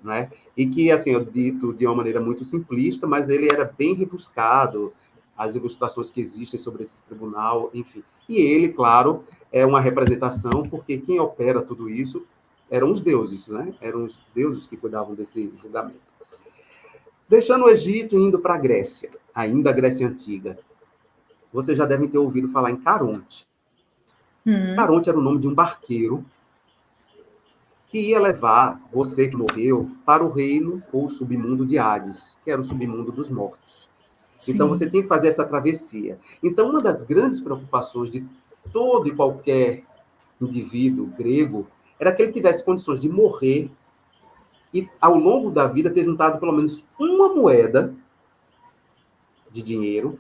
Né? E que, assim, eu dito de uma maneira muito simplista, mas ele era bem rebuscado, as ilustrações que existem sobre esse tribunal, enfim. E ele, claro, é uma representação, porque quem opera tudo isso eram os deuses, né? Eram os deuses que cuidavam desse julgamento. Deixando o Egito e indo para a Grécia, ainda a Grécia Antiga. Vocês já devem ter ouvido falar em Caronte. Caronte era o nome de um barqueiro que ia levar você que morreu para o reino ou submundo de Hades, que era o submundo dos mortos. Sim. Então, você tinha que fazer essa travessia. Então, uma das grandes preocupações de todo e qualquer indivíduo grego era que ele tivesse condições de morrer e, ao longo da vida, ter juntado pelo menos uma moeda de dinheiro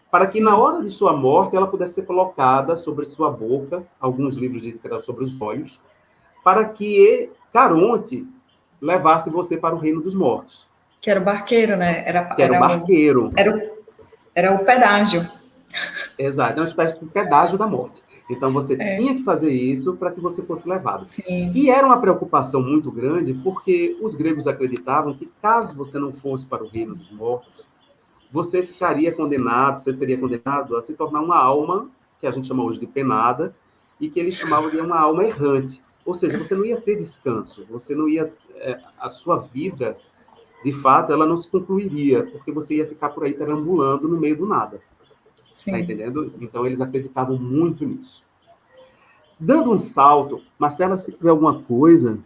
para que, na hora de sua morte, ela pudesse ser colocada sobre sua boca, alguns livros dizem que era sobre os olhos, para que Caronte levasse você para o reino dos mortos. Que era o barqueiro, né? Era o barqueiro. Era o pedágio. Exato, é uma espécie de pedágio da morte. Então, você tinha que fazer isso para que você fosse levado. Sim. E era uma preocupação muito grande, porque os gregos acreditavam que, caso você não fosse para o reino dos mortos, você seria condenado a se tornar uma alma, que a gente chama hoje de penada, e que eles chamavam de uma alma errante. Ou seja, você não ia ter descanso, você não ia... a sua vida, de fato, ela não se concluiria, porque você ia ficar por aí perambulando no meio do nada. Está entendendo? Então, eles acreditavam muito nisso. Dando um salto, Marcela, se tiver alguma coisa...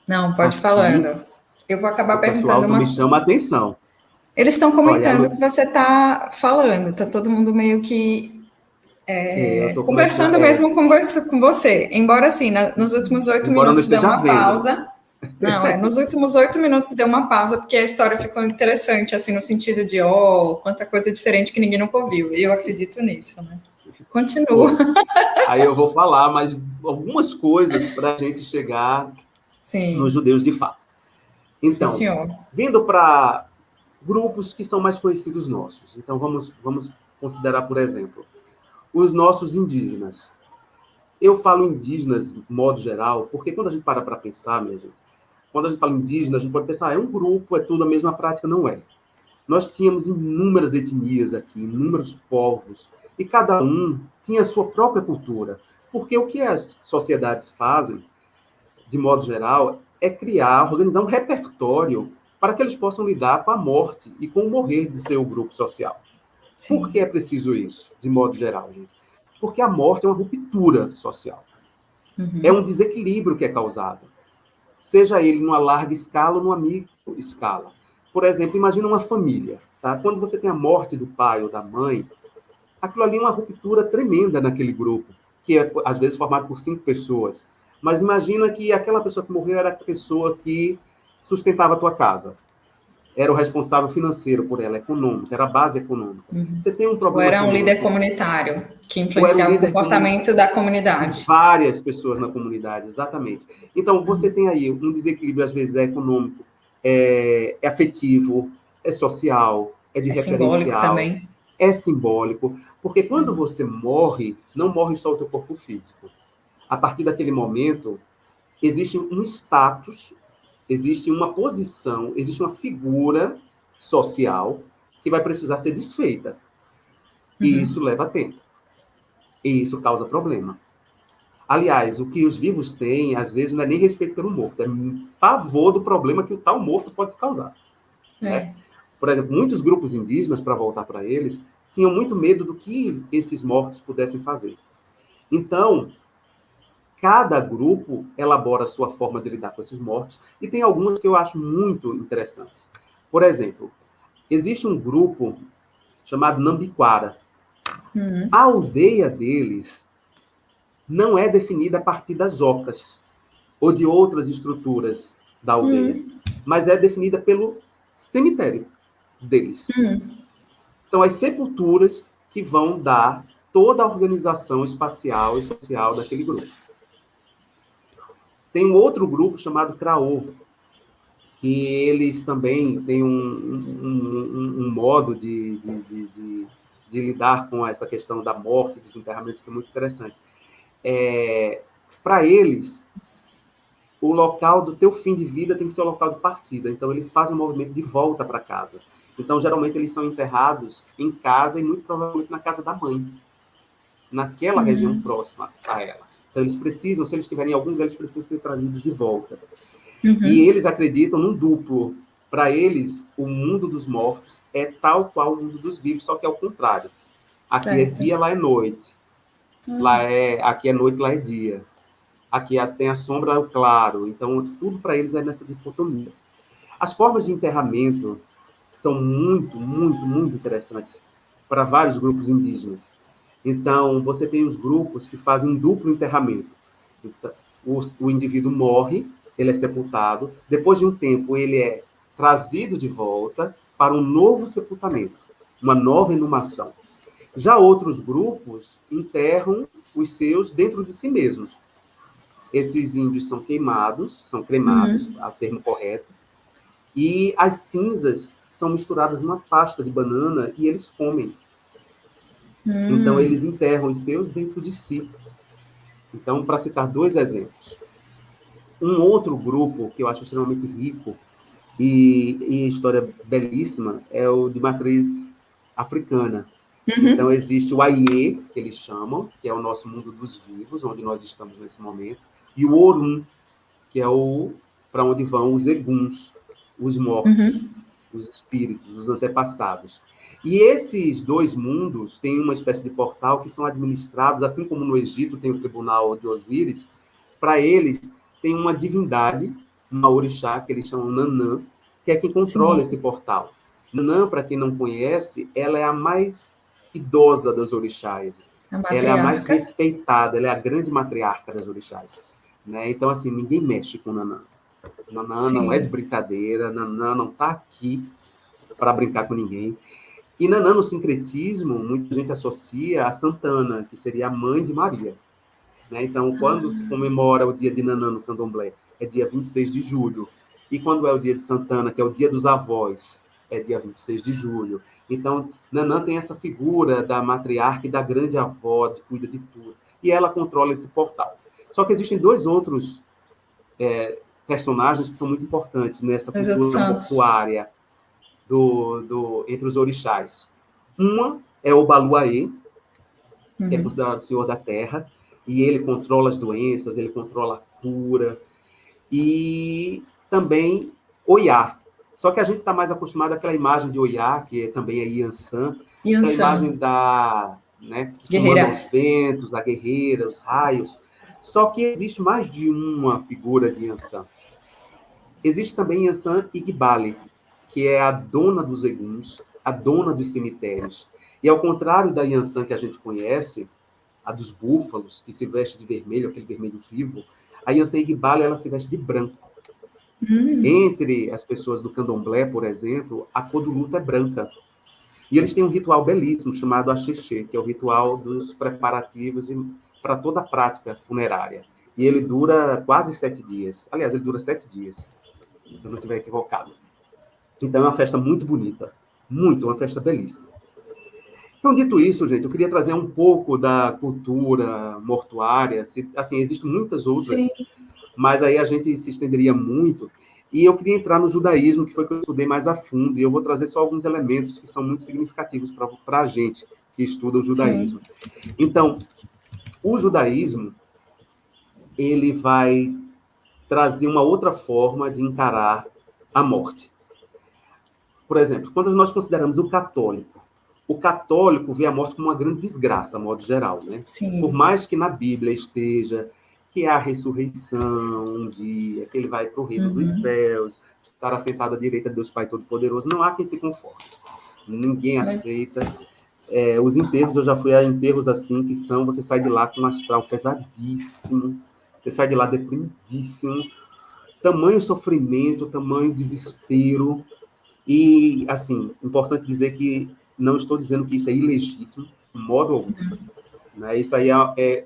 Não, pode ir falando. Eu vou acabar perguntando uma... me chama a atenção. Eles estão comentando o que você está falando. Está todo mundo meio que conversando mesmo com você. Embora, assim, nos últimos 8 minutos deu uma pausa. Não, nos últimos 8 minutos deu uma pausa, porque a história ficou interessante, assim, no sentido de, quanta coisa diferente que ninguém nunca ouviu. E eu acredito nisso, né? Continua. Aí eu vou falar mais algumas coisas para a gente chegar nos judeus de fato. Então, vindo para grupos que são mais conhecidos nossos. Então, vamos considerar, por exemplo, os nossos indígenas. Eu falo indígenas, de modo geral, porque quando a gente para pensar, minha gente, quando a gente fala indígena, a gente pode pensar, é um grupo, é tudo a mesma prática, não é. Nós tínhamos inúmeras etnias aqui, inúmeros povos, e cada um tinha a sua própria cultura. Porque o que as sociedades fazem, de modo geral, é organizar um repertório para que eles possam lidar com a morte e com o morrer de seu grupo social. Sim. Por que é preciso isso, de modo geral, gente? Porque a morte é uma ruptura social. É um desequilíbrio que é causado. Seja ele numa larga escala ou numa micro escala. Por exemplo, imagina uma família. Tá? Quando você tem a morte do pai ou da mãe, aquilo ali é uma ruptura tremenda naquele grupo, que é, às vezes, formado por 5 pessoas. Mas imagina que aquela pessoa que morreu era a pessoa que sustentava a tua casa. Era o responsável financeiro por ela, econômico, era a base econômica. Você tem um problema... Ou era um líder comunitário, que influenciava o comportamento da comunidade. Várias pessoas na comunidade, exatamente. Então, você tem aí um desequilíbrio, às vezes, econômico, é afetivo, é social, é de referencial. Simbólico também. É simbólico, porque quando você morre, não morre só o teu corpo físico. A partir daquele momento, existe um status, existe uma posição, existe uma figura social que vai precisar ser desfeita. E isso leva tempo. E isso causa problema. Aliás, o que os vivos têm, às vezes, não é nem respeito pelo morto, é pavor do problema que o tal morto pode causar. Né? Por exemplo, muitos grupos indígenas, para voltar para eles, tinham muito medo do que esses mortos pudessem fazer. Então, cada grupo elabora a sua forma de lidar com esses mortos, e tem algumas que eu acho muito interessantes. Por exemplo, existe um grupo chamado Nambiquara. A aldeia deles não é definida a partir das ocas ou de outras estruturas da aldeia, mas é definida pelo cemitério deles. São as sepulturas que vão dar toda a organização espacial e social daquele grupo. Tem um outro grupo chamado Craô, que eles também têm um modo de lidar com essa questão da morte, desenterramento, que é muito interessante. Para eles, o local do teu fim de vida tem que ser o local de partida. Então, eles fazem um movimento de volta para casa. Então, geralmente, eles são enterrados em casa e, muito provavelmente, na casa da mãe, naquela região próxima a ela. Então, eles precisam, se eles estiverem em algum lugar, eles precisam ser trazidos de volta. E eles acreditam num duplo. Para eles, o mundo dos mortos é tal qual o mundo dos vivos, só que é o contrário. Aqui é dia, lá é noite. Aqui é noite, lá é dia. Aqui tem a sombra, é o claro. Então, tudo para eles é nessa dicotomia. As formas de enterramento são muito, muito, muito interessantes para vários grupos indígenas. Então, você tem os grupos que fazem um duplo enterramento. Então, o indivíduo morre, ele é sepultado, depois de um tempo ele é trazido de volta para um novo sepultamento, uma nova inumação. Já outros grupos enterram os seus dentro de si mesmos. Esses índios são cremados, a termo correto, e as cinzas são misturadas numa pasta de banana e eles comem. Então, eles enterram os seus dentro de si. Então, para citar 2 exemplos. Um outro grupo que eu acho extremamente rico e história belíssima é o de matriz africana. Então, existe o Aie, que eles chamam, que é o nosso mundo dos vivos, onde nós estamos nesse momento, e o Orum, que é para onde vão os eguns, os mortos, os espíritos, os antepassados. E esses 2 mundos têm uma espécie de portal que são administrados, assim como no Egito tem o tribunal de Osíris, para eles tem uma divindade, uma orixá, que eles chamam Nanã, que é quem controla esse portal. Nanã, para quem não conhece, ela é a mais idosa das orixás. Ela é a mais respeitada, ela é a grande matriarca das orixás. Né? Então, assim, ninguém mexe com Nanã. Nanã não é de brincadeira, Nanã não está aqui para brincar com ninguém. E Nanã, no sincretismo, muita gente associa a Santana, que seria a mãe de Maria. Né? Então, quando se comemora o dia de Nanã no candomblé, é dia 26 de julho. E quando é o dia de Santana, que é o dia dos avós, é dia 26 de julho. Então, Nanã tem essa figura da matriarca e da grande avó, que cuida de tudo. E ela controla esse portal. Só que existem 2 outros personagens que são muito importantes nessa cultura mortuária entre os orixás. Uma é o Baluaê, que é considerado o senhor da terra, e ele controla as doenças, ele controla a cura, e também Oiá. Só que a gente está mais acostumado àquela imagem de Oiá, que também é Yansan, aquela imagem que comanda os ventos, a guerreira, os raios. Só que existe mais de uma figura de Yansan. Existe também Yansan Igbale, que é a dona dos eguns, a dona dos cemitérios. E ao contrário da Yansan que a gente conhece, a dos búfalos, que se veste de vermelho, aquele vermelho vivo, a Yansan Igbale, ela se veste de branco. Entre as pessoas do candomblé, por exemplo, a cor do luto é branca. E eles têm um ritual belíssimo chamado Axexê, que é o ritual dos preparativos para toda a prática funerária. E ele dura quase 7 dias. Aliás, ele dura 7 dias, se eu não estiver equivocado. Então, é uma festa muito bonita. Uma festa belíssima. Então, dito isso, gente, eu queria trazer um pouco da cultura mortuária. Assim, existem muitas outras, mas aí a gente se estenderia muito. E eu queria entrar no judaísmo, que foi que eu estudei mais a fundo, e eu vou trazer só alguns elementos que são muito significativos para a gente que estuda o judaísmo. Então, o judaísmo, ele vai trazer uma outra forma de encarar a morte. Por exemplo, quando nós consideramos o católico vê a morte como uma grande desgraça, a modo geral, né? Sim. Por mais que na Bíblia esteja que há a ressurreição um dia, que ele vai para o reino dos céus, estar assentado à direita de Deus Pai Todo-Poderoso, não há quem se conforme. Ninguém aceita. Os enterros, eu já fui a enterros assim, que são, você sai de lá com um astral pesadíssimo, você sai de lá deprimidíssimo, tamanho sofrimento, tamanho desespero. E, assim, importante dizer que não estou dizendo que isso é ilegítimo, de modo algum. Né? Isso aí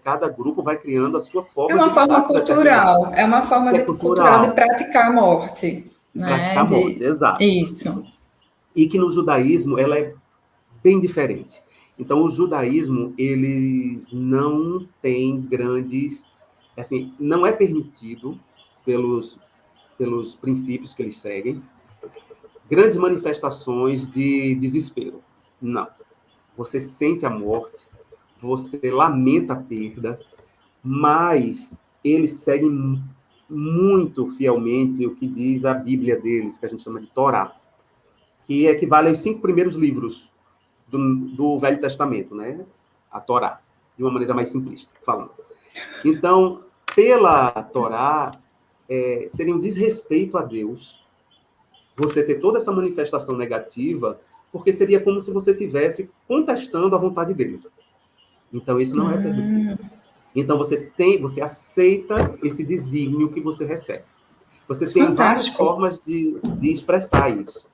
cada grupo vai criando a sua forma É uma de forma cultural, é uma forma cultural de praticar a morte. Né? Praticar a morte, exato. Isso. E que no judaísmo ela é bem diferente. Então, o judaísmo, eles não têm grandes... Assim, não é permitido, pelos princípios que eles seguem, grandes manifestações de desespero. Não. Você sente a morte, você lamenta a perda, mas eles seguem muito fielmente o que diz a Bíblia deles, que a gente chama de Torá, que equivale aos 5 primeiros livros do Velho Testamento, né? A Torá, de uma maneira mais simplista, falando. Então, pela Torá, seria um desrespeito a Deus você ter toda essa manifestação negativa, porque seria como se você estivesse contestando a vontade dele. Então, isso não é permitido. Então, você aceita esse desígnio que você recebe. Você tem várias formas de expressar isso.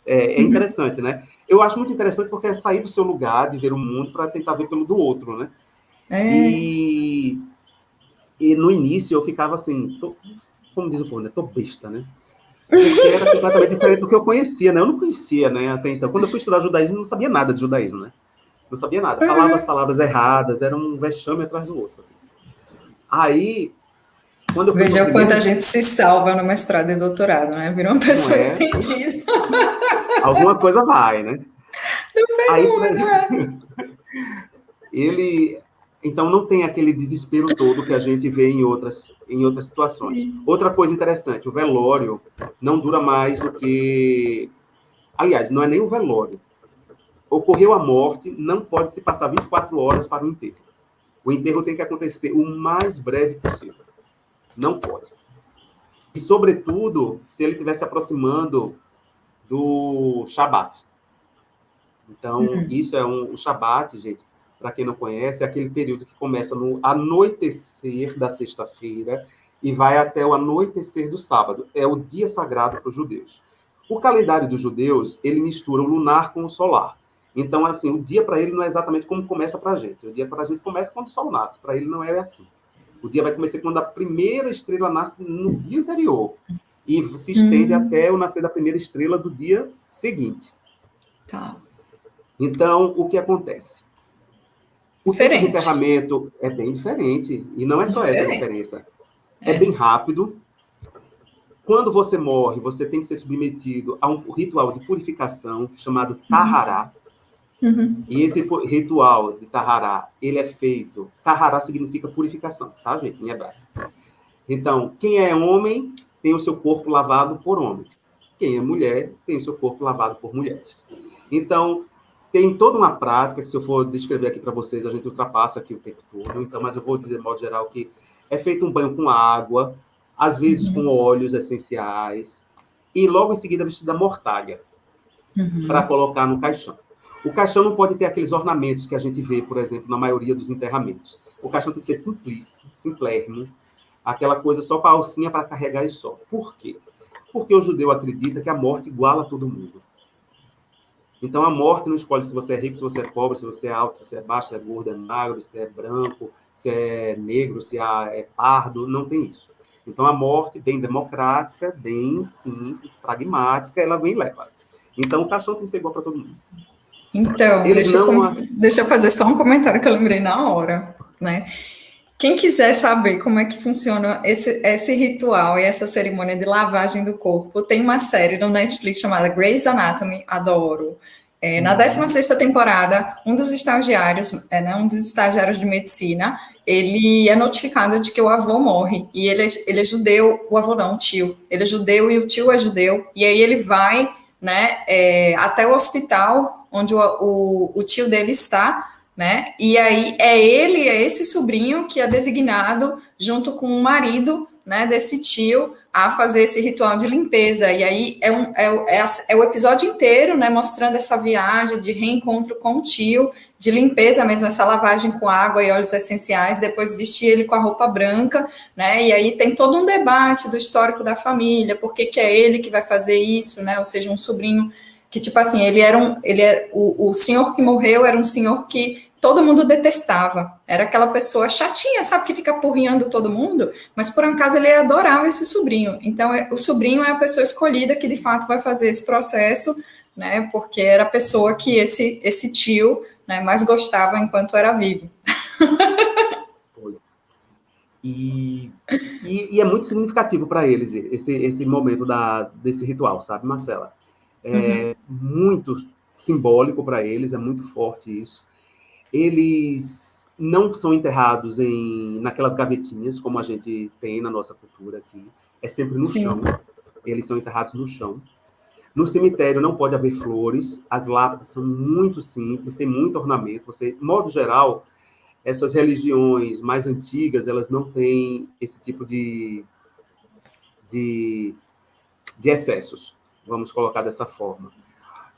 É interessante, né? Eu acho muito interessante porque é sair do seu lugar, de ver o mundo, para tentar ver pelo do outro, né? E no início eu ficava assim, como diz o povo, né? Tô besta, né? Porque era completamente diferente do que eu conhecia, né? Eu não conhecia, né? Até então. Quando eu fui estudar judaísmo, eu não sabia nada de judaísmo, né? Não sabia nada. Falava as palavras erradas, era um vexame atrás do outro. Assim. Aí, quando eu fui Veja o quanto a gente se salva no mestrado e doutorado, né? Virou uma pessoa entendida. Alguma coisa vai, né? Aí, por exemplo, então não tem aquele desespero todo que a gente vê em outras situações. Sim. Outra coisa interessante, o velório não dura mais do que... Aliás, não é nem o velório. Ocorreu a morte, não pode se passar 24 horas para o enterro. O enterro tem que acontecer o mais breve possível. Não pode. E, sobretudo, se ele estiver se aproximando do Shabat. Então, isso é o Shabat, gente, para quem não conhece, é aquele período que começa no anoitecer da sexta-feira e vai até o anoitecer do sábado. É o dia sagrado para os judeus. O calendário dos judeus, ele mistura o lunar com o solar. Então, assim, o dia para ele não é exatamente como começa para a gente. O dia para a gente começa quando o sol nasce. Para ele não é assim. O dia vai começar quando a primeira estrela nasce no dia anterior. E se estende até o nascer da primeira estrela do dia seguinte. Tá. Então, o que acontece? O tempo de enterramento é bem diferente. E não é só essa a diferença. É bem rápido. Quando você morre, você tem que ser submetido a um ritual de purificação chamado Tahará. E esse ritual de Tahará, ele é feito... Tahará significa purificação, tá, gente? Em hebraico. Então, quem é homem tem o seu corpo lavado por homem. Quem é mulher tem o seu corpo lavado por mulheres. Então, tem toda uma prática, que se eu for descrever aqui para vocês, a gente ultrapassa aqui o tempo todo. Então, mas eu vou dizer, de modo geral, que é feito um banho com água, às vezes com óleos essenciais, e logo em seguida vestida a mortalha, para colocar no caixão. O caixão não pode ter aqueles ornamentos que a gente vê, por exemplo, na maioria dos enterramentos. O caixão tem que ser simplérrimo, aquela coisa só com a alcinha para carregar e só. Por quê? Porque o judeu acredita que a morte iguala todo mundo. Então, a morte não escolhe se você é rico, se você é pobre, se você é alto, se você é baixo, se é gordo, é magro, se é branco, se é negro, se é pardo, não tem isso. Então, a morte, bem democrática, bem simples, pragmática, ela vem e leva. Então, o caixão tem que ser igual para todo mundo. Então, deixa eu fazer só um comentário que eu lembrei na hora, né? Quem quiser saber como é que funciona esse ritual e essa cerimônia de lavagem do corpo, tem uma série no Netflix chamada Grey's Anatomy, adoro. Na 16ª temporada, um dos estagiários, um dos estagiários de medicina, ele é notificado de que o avô morre, e ele é judeu, o avô não, o tio, ele é judeu e o tio é judeu, e aí ele vai, né, até o hospital onde o tio dele está, né, e aí é esse sobrinho que é designado junto com o marido, né, desse tio, a fazer esse ritual de limpeza. E aí é o episódio inteiro, né, mostrando essa viagem de reencontro com o tio, de limpeza mesmo, essa lavagem com água e óleos essenciais, depois vestir ele com a roupa branca, né, e aí tem todo um debate do histórico da família, por que é ele que vai fazer isso, né, ou seja, um sobrinho que, tipo assim, o senhor que morreu era um senhor que todo mundo detestava, era aquela pessoa chatinha, sabe, que fica porrinhando todo mundo, mas por acaso ele adorava esse sobrinho, então o sobrinho é a pessoa escolhida que de fato vai fazer esse processo, né, porque era a pessoa que esse tio, né, mais gostava enquanto era vivo. Pois. E é muito significativo para eles esse momento desse ritual, sabe, Marcela? É muito simbólico para eles, é muito forte isso. Eles não são enterrados naquelas gavetinhas, como a gente tem na nossa cultura aqui. É sempre no chão. Eles são enterrados no chão. No cemitério não pode haver flores. As lápides são muito simples, tem muito ornamento. De modo geral, essas religiões mais antigas, elas não têm esse tipo de excessos. Vamos colocar dessa forma.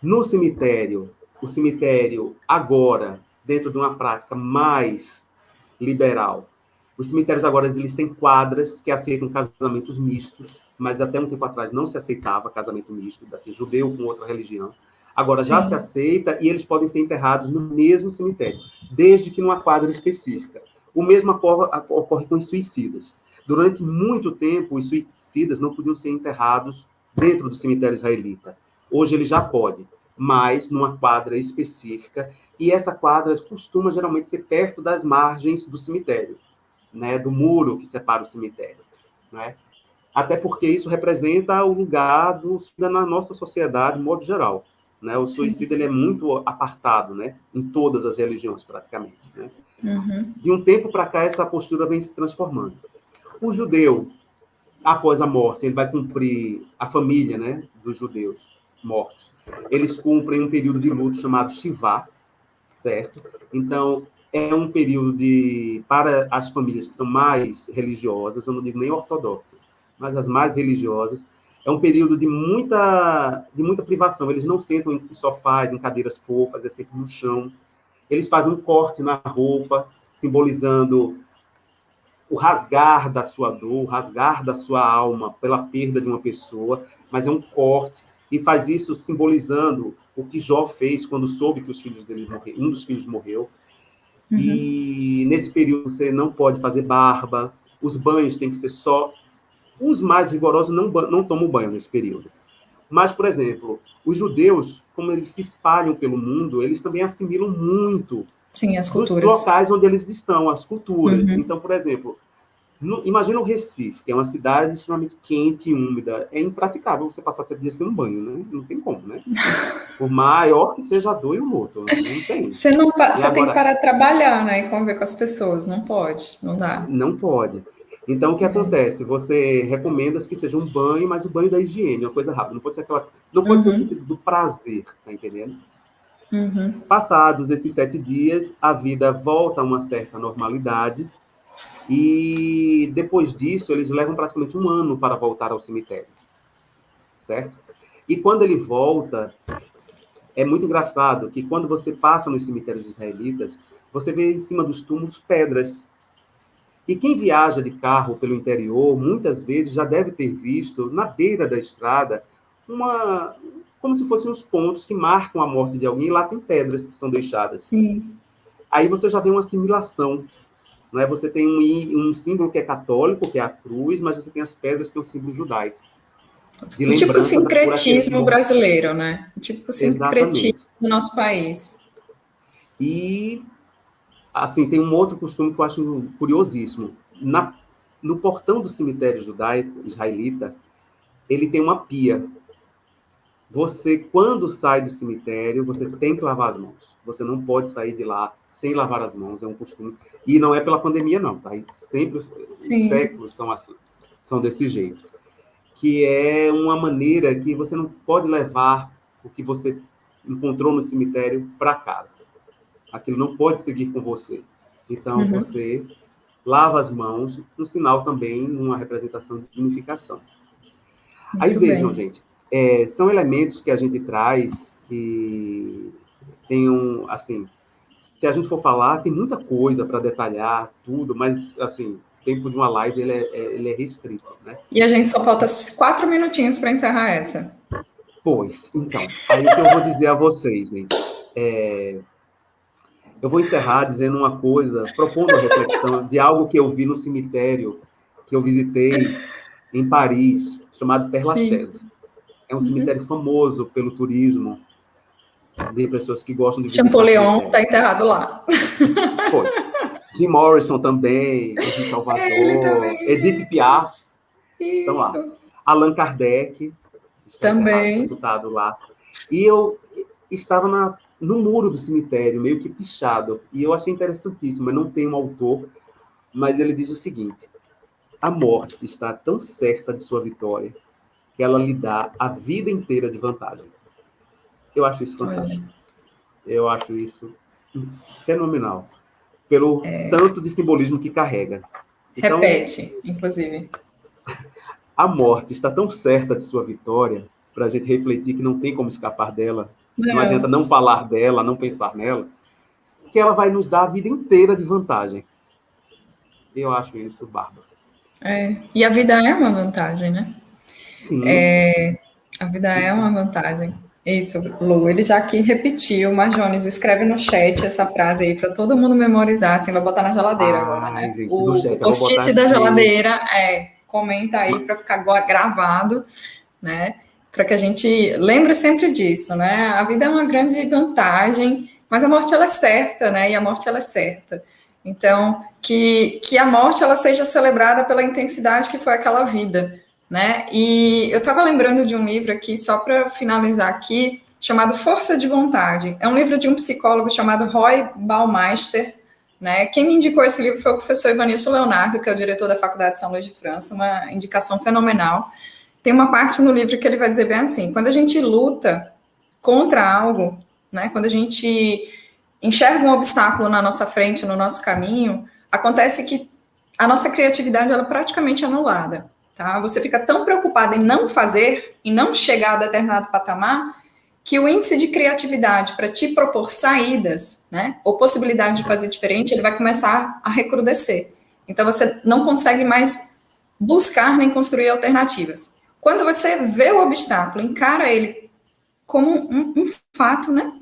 No cemitério, o cemitério agora, dentro de uma prática mais liberal, os cemitérios agora eles têm quadras que aceitam casamentos mistos, mas até um tempo atrás não se aceitava casamento misto, assim, judeu com outra religião. Agora já se aceita e eles podem ser enterrados no mesmo cemitério, desde que numa quadra específica. O mesmo ocorre com os suicidas. Durante muito tempo, os suicidas não podiam ser enterrados dentro do cemitério israelita. Hoje ele já pode, mas numa quadra específica, e essa quadra costuma geralmente ser perto das margens do cemitério, né, do muro que separa o cemitério, né? Até porque isso representa o lugar do suicida na nossa sociedade, de modo geral, né? O suicida ele é muito apartado, né, em todas as religiões praticamente, né? De um tempo para cá essa postura vem se transformando. O judeu, após a morte, ele vai cumprir a família, né, dos judeus mortos. Eles cumprem um período de luto chamado Shivá, certo? Então, é um período para as famílias que são mais religiosas, eu não digo nem ortodoxas, mas as mais religiosas, é um período de muita privação. Eles não sentam em sofás, em cadeiras fofas, é sempre no chão. Eles fazem um corte na roupa, simbolizando o rasgar da sua dor, o rasgar da sua alma pela perda de uma pessoa, mas é um corte, e faz isso simbolizando o que Jó fez quando soube que os filhos dele morreram, um dos filhos morreu. E nesse período você não pode fazer barba, os banhos têm que ser só... Os mais rigorosos não tomam banho nesse período. Mas, por exemplo, os judeus, como eles se espalham pelo mundo, eles também assimilam muito as dos culturas. locais onde eles estão, as culturas. Então, por exemplo, imagina o Recife, que é uma cidade extremamente quente e úmida. É impraticável você passar 7 dias sem um banho, né? Não tem como, né? Por maior que seja a dor e o luto, não tem. Você agora, tem que parar de trabalhar, né? E conviver com as pessoas. Não pode, não dá. Não pode. Então, o que acontece? Você recomenda que seja um banho, mas o banho da higiene, uma coisa rápida. Não pode ser aquela... Não pode ter o sentido do prazer, tá entendendo? Passados esses 7 dias, a vida volta a uma certa normalidade, e depois disso, eles levam praticamente 1 ano para voltar ao cemitério, certo? E quando ele volta, é muito engraçado que quando você passa nos cemitérios israelitas, você vê em cima dos túmulos pedras. E quem viaja de carro pelo interior, muitas vezes já deve ter visto, na beira da estrada, como se fossem os pontos que marcam a morte de alguém, e lá tem pedras que são deixadas. Aí você já vê uma assimilação. Né? Você tem um símbolo que é católico, que é a cruz, mas você tem as pedras, que é o símbolo judaico. O típico sincretismo brasileiro, né? O típico sincretismo do nosso país. E, assim, tem um outro costume que eu acho curiosíssimo. No portão do cemitério judaico, israelita, ele tem uma pia. você, quando sai do cemitério, você tem que lavar as mãos. Você não pode sair de lá sem lavar as mãos, é um costume. E não é pela pandemia, não, tá? Sempre, os Sim. séculos são assim, são desse jeito. Que é uma maneira que você não pode levar o que você encontrou no cemitério para casa. Aquilo não pode seguir com você. Então, você lava as mãos, um sinal também, uma representação de dignificação. Aí Muito vejam, bem. gente, são elementos que a gente traz que tem assim, se a gente for falar, tem muita coisa para detalhar, tudo, mas, assim, o tempo de uma live, ele é restrito, né? E a gente só falta 4 minutinhos para encerrar essa. Pois, então, aí o que eu vou dizer a vocês, gente, eu vou encerrar dizendo uma coisa, propondo a reflexão de algo que eu vi no cemitério que eu visitei em Paris, chamado Père Sim. Lachaise. É um cemitério famoso pelo turismo, de pessoas que gostam de visitar Champollion cemitério. está enterrado lá. Foi. Jim Morrison também, Henri Ele Salvador, também. Edith Piaf estão lá. Isso. Allan Kardec está enterrado, Também. sepultado lá. E eu estava no muro do cemitério, meio que pichado, e eu achei interessantíssimo. Eu não tenho um autor, mas ele diz o seguinte: a morte está tão certa de sua vitória que ela lhe dá a vida inteira de vantagem. Eu acho isso fantástico. Eu acho isso fenomenal, pelo tanto de simbolismo que carrega. Então, repete, inclusive. a morte está tão certa de sua vitória, para a gente refletir que não tem como escapar dela, não adianta não falar dela, não pensar nela, que ela vai nos dar a vida inteira de vantagem. Eu acho isso bárbaro. E a vida é uma vantagem, né? Sim. A vida é uma vantagem. Isso, Lu, ele já aqui repetiu, mas Jones, escreve no chat essa frase aí para todo mundo memorizar, assim, vai botar na geladeira agora, né? Gente, no O chat, eu vou botar post-it da aqui. geladeira, comenta aí para ficar gravado, né? Para que a gente lembre sempre disso, né? A vida é uma grande vantagem, mas a morte ela é certa, né? E a morte ela é certa. Então, que a morte ela seja celebrada pela intensidade que foi aquela vida, né? E eu estava lembrando de um livro aqui, só para finalizar aqui, chamado Força de Vontade. É um livro de um psicólogo chamado Roy Baumeister, né? Quem me indicou esse livro foi o professor Ivanilson Leonardo, que é o diretor da Faculdade de São Luís de França, uma indicação fenomenal. Tem uma parte no livro que ele vai dizer bem assim: quando a gente luta contra algo, né? Quando a gente enxerga um obstáculo na nossa frente, no nosso caminho, acontece que a nossa criatividade ela é praticamente anulada. Tá? Você fica tão preocupado em não fazer, em não chegar a determinado patamar, que o índice de criatividade para te propor saídas, né, ou possibilidade de fazer diferente, ele vai começar a recrudescer. Então você não consegue mais buscar nem construir alternativas. Quando você vê o obstáculo, encara ele como um fato, né?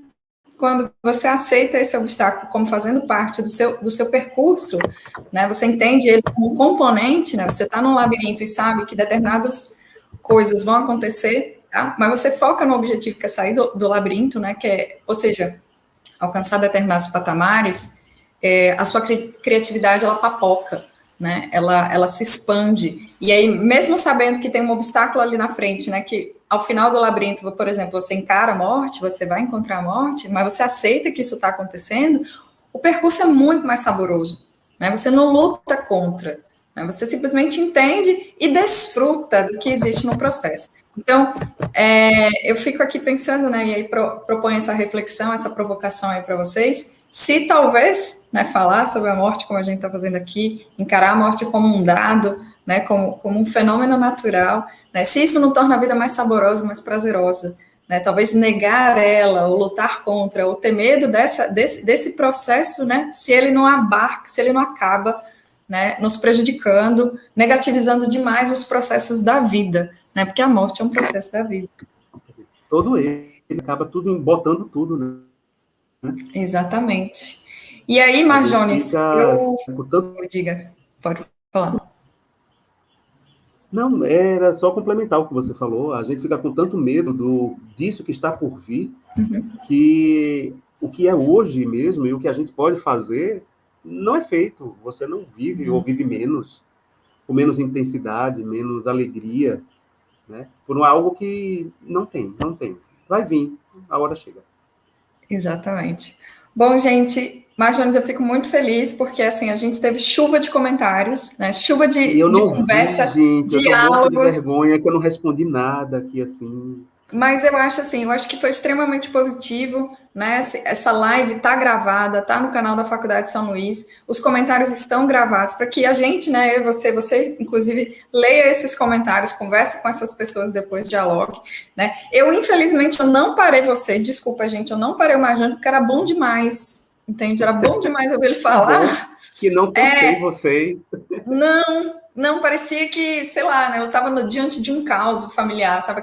Quando você aceita esse obstáculo como fazendo parte do seu percurso, né, você entende ele como um componente, né, você está num labirinto e sabe que determinadas coisas vão acontecer, tá? Mas você foca no objetivo que é sair do labirinto, né, que é, ou seja, alcançar determinados patamares, a sua criatividade, ela papoca, né, ela se expande, e aí, mesmo sabendo que tem um obstáculo ali na frente, né, que ao final do labirinto, por exemplo, você encara a morte, você vai encontrar a morte, mas você aceita que isso está acontecendo, o percurso é muito mais saboroso, né? Você não luta contra, né? Você simplesmente entende e desfruta do que existe no processo. Então, eu fico aqui pensando, né, e aí proponho essa reflexão, essa provocação aí para vocês, se talvez, né, falar sobre a morte, como a gente está fazendo aqui, encarar a morte como um dado, né, como um fenômeno natural, né, se isso não torna a vida mais saborosa, mais prazerosa, né, talvez negar ela, ou lutar contra, ou ter medo desse processo, né, se ele não abarca, se ele não acaba, né, nos prejudicando, negativizando demais os processos da vida, né, porque a morte é um processo da vida. Todo ele acaba tudo botando tudo, né? Exatamente. E aí, Marjones, eu... Tanto... Diga, pode falar. Não, era só complementar o que você falou. A gente fica com tanto medo disso que está por vir, que o que é hoje mesmo e o que a gente pode fazer não é feito. Você não vive ou vive menos, com menos intensidade, menos alegria. né? Por algo que não tem. Vai vir, a hora chega. Exatamente. Bom, gente, Marjones, eu fico muito feliz porque assim a gente teve chuva de comentários, né? Chuva E eu de não vi, conversa, gente, eu tô morto de diálogos. vergonha que eu não respondi nada aqui, assim. Mas eu acho assim, eu acho que foi extremamente positivo, né? Essa live está gravada, está no canal da Faculdade de São Luís, os comentários estão gravados para que a gente, né, eu e você, inclusive, leia esses comentários, converse com essas pessoas depois, dialogue, né? Eu, infelizmente, eu não parei você, desculpa, gente, eu não parei o Marjane, porque era bom demais, entende? Era bom demais ouvir ele falar. Que não cansei vocês. Não, parecia que, sei lá, né, eu estava diante de um caos familiar, sabe,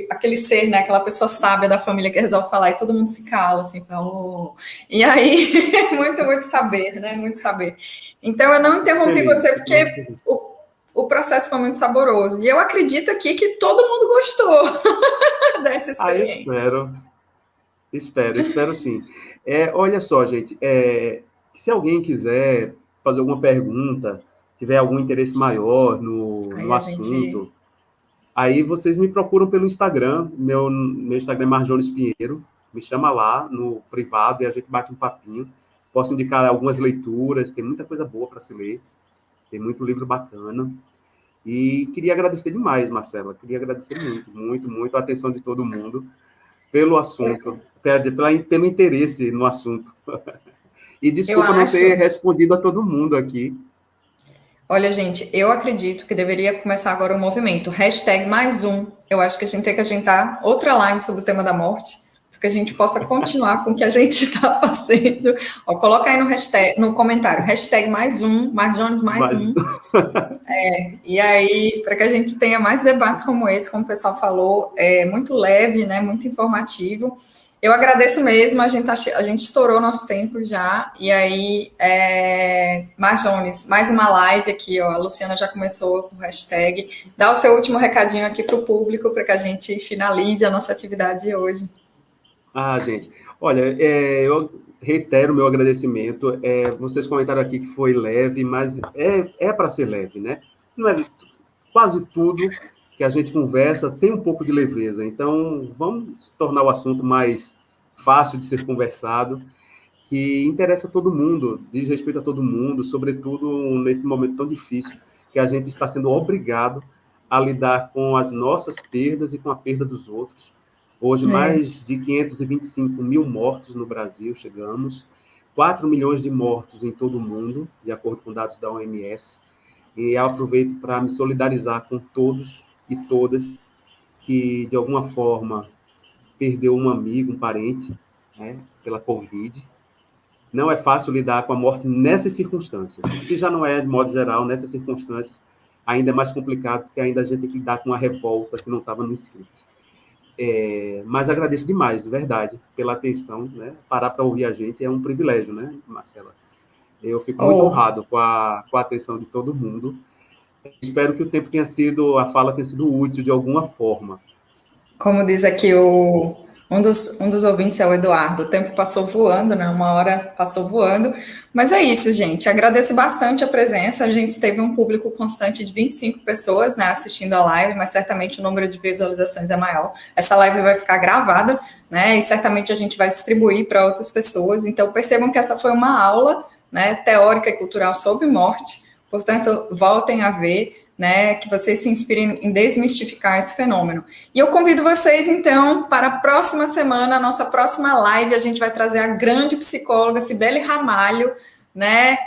aquele ser, né, aquela pessoa sábia da família que resolve falar e todo mundo se cala, assim, fala, oh. E aí, muito saber, né, muito saber. Então, eu não interrompi você porque o processo foi muito saboroso. E eu acredito aqui que todo mundo gostou dessa experiência. Espero sim. Olha só, gente, se alguém quiser fazer alguma pergunta, tiver algum interesse maior no assunto, aí vocês me procuram pelo Instagram, meu Instagram é Marjones Pinheiro, me chama lá no privado e a gente bate um papinho. Posso indicar algumas leituras, tem muita coisa boa para se ler, tem muito livro bacana. E queria agradecer demais, Marcela, queria agradecer muito a atenção de todo mundo pelo assunto, pelo interesse no assunto. E desculpa não ter respondido a todo mundo aqui. Olha, gente, eu acredito que deveria começar agora um movimento, #mais1. Eu acho que a gente tem que agendar outra live sobre o tema da morte, para que a gente possa continuar com o que a gente está fazendo. Ó, coloca aí no comentário, #mais1, Marjones mais um. E aí, para que a gente tenha mais debates como esse, como o pessoal falou, muito leve, né, muito informativo. Eu agradeço mesmo, a gente estourou nosso tempo já, e aí, Marjones, mais uma live aqui, ó, a Luciana já começou com o hashtag, dá o seu último recadinho aqui para o público, para que a gente finalize a nossa atividade de hoje. Gente, olha, eu reitero o meu agradecimento, vocês comentaram aqui que foi leve, mas é para ser leve, né? Não é quase tudo que a gente conversa tem um pouco de leveza. Então, vamos tornar o assunto mais fácil de ser conversado, que interessa a todo mundo, diz respeito a todo mundo, sobretudo nesse momento tão difícil que a gente está sendo obrigado a lidar com as nossas perdas e com a perda dos outros. Hoje, mais de 525 mil mortos no Brasil, chegamos, 4 milhões de mortos em todo o mundo, de acordo com dados da OMS. E eu aproveito para me solidarizar com todos e todas que, de alguma forma, perdeu um amigo, um parente, né, pela Covid. Não é fácil lidar com a morte nessas circunstâncias. Se já não é, de modo geral, nessas circunstâncias, ainda é mais complicado, porque ainda a gente tem que lidar com uma revolta que não estava no script. Mas agradeço demais, de verdade, pela atenção, né? Parar para ouvir a gente é um privilégio, né, Marcela? Eu fico muito honrado com a atenção de todo mundo. Espero que o tempo a fala tenha sido útil de alguma forma. Como diz aqui um dos ouvintes é o Eduardo, o tempo passou voando, né? Uma hora passou voando. Mas é isso, gente. Agradeço bastante a presença. A gente teve um público constante de 25 pessoas, né, assistindo a live, mas certamente o número de visualizações é maior. Essa live vai ficar gravada, né? E certamente a gente vai distribuir para outras pessoas. Então, percebam que essa foi uma aula, né, teórica e cultural sobre morte. Portanto, voltem a ver, né, que vocês se inspirem em desmistificar esse fenômeno. E eu convido vocês, então, para a próxima semana, a nossa próxima live, a gente vai trazer a grande psicóloga Cibele Ramalho, né,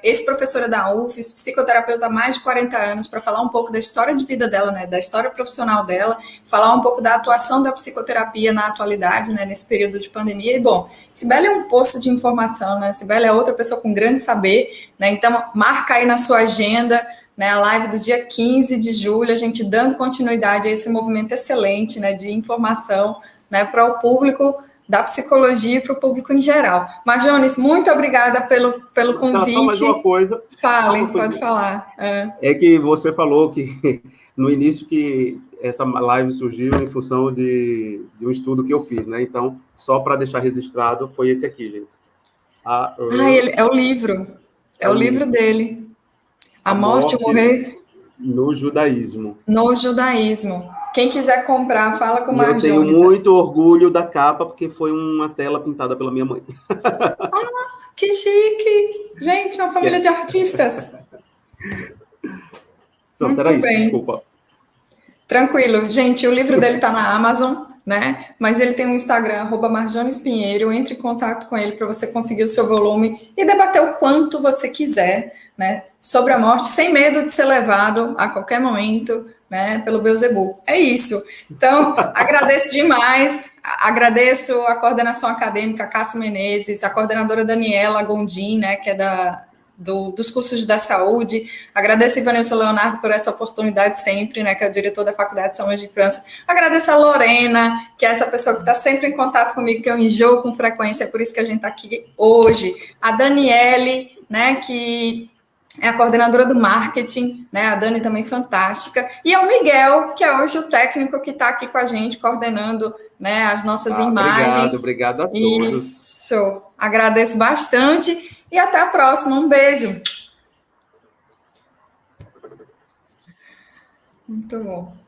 ex-professora da UFES, psicoterapeuta há mais de 40 anos, para falar um pouco da história de vida dela, né, da história profissional dela, falar um pouco da atuação da psicoterapia na atualidade, né, nesse período de pandemia. E, bom, Cibele é um poço de informação, né, Cibele é outra pessoa com grande saber, né, então marca aí na sua agenda, né, a live do dia 15 de julho, a gente dando continuidade a esse movimento excelente, né, de informação, né, para o público da psicologia e para o público em geral. Marjones, muito obrigada pelo convite. Só mais uma coisa. Fale, pode falar. É que você falou que no início que essa live surgiu em função de um estudo que eu fiz, né? Então, só para deixar registrado, foi esse aqui, gente. Ele é o livro. É o livro dele. A morte e morrer. No judaísmo. No judaísmo. Quem quiser comprar, fala com o Eu tenho Marjones. muito orgulho da capa, porque foi uma tela pintada pela minha mãe. Que chique! Gente, é uma família de artistas. Pronto, era Muito isso, bem. desculpa. Tranquilo. Gente, o livro dele está na Amazon, né? Mas ele tem um Instagram, @marjonespinheiro. Entre em contato com ele para você conseguir o seu volume e debater o quanto você quiser, né? Sobre a morte, sem medo de ser levado a qualquer momento, né? Pelo Beelzebub. É isso. Então, agradeço demais. Agradeço a coordenação acadêmica Cássio Menezes, a coordenadora Daniela Gondim, né? Que é dos cursos da saúde. Agradeço a Ivanilson Leonardo por essa oportunidade sempre, né, que é o diretor da Faculdade de Saúde de França. Agradeço a Lorena, que é essa pessoa que está sempre em contato comigo, que eu enjoo com frequência, é por isso que a gente está aqui hoje. A Daniele, né, que é a coordenadora do marketing, né, a Dani também fantástica. E ao Miguel, que é hoje o técnico que está aqui com a gente, coordenando, né, as nossas imagens. Obrigado a todos. Isso, agradeço bastante. E até a próxima. Um beijo. Muito bom.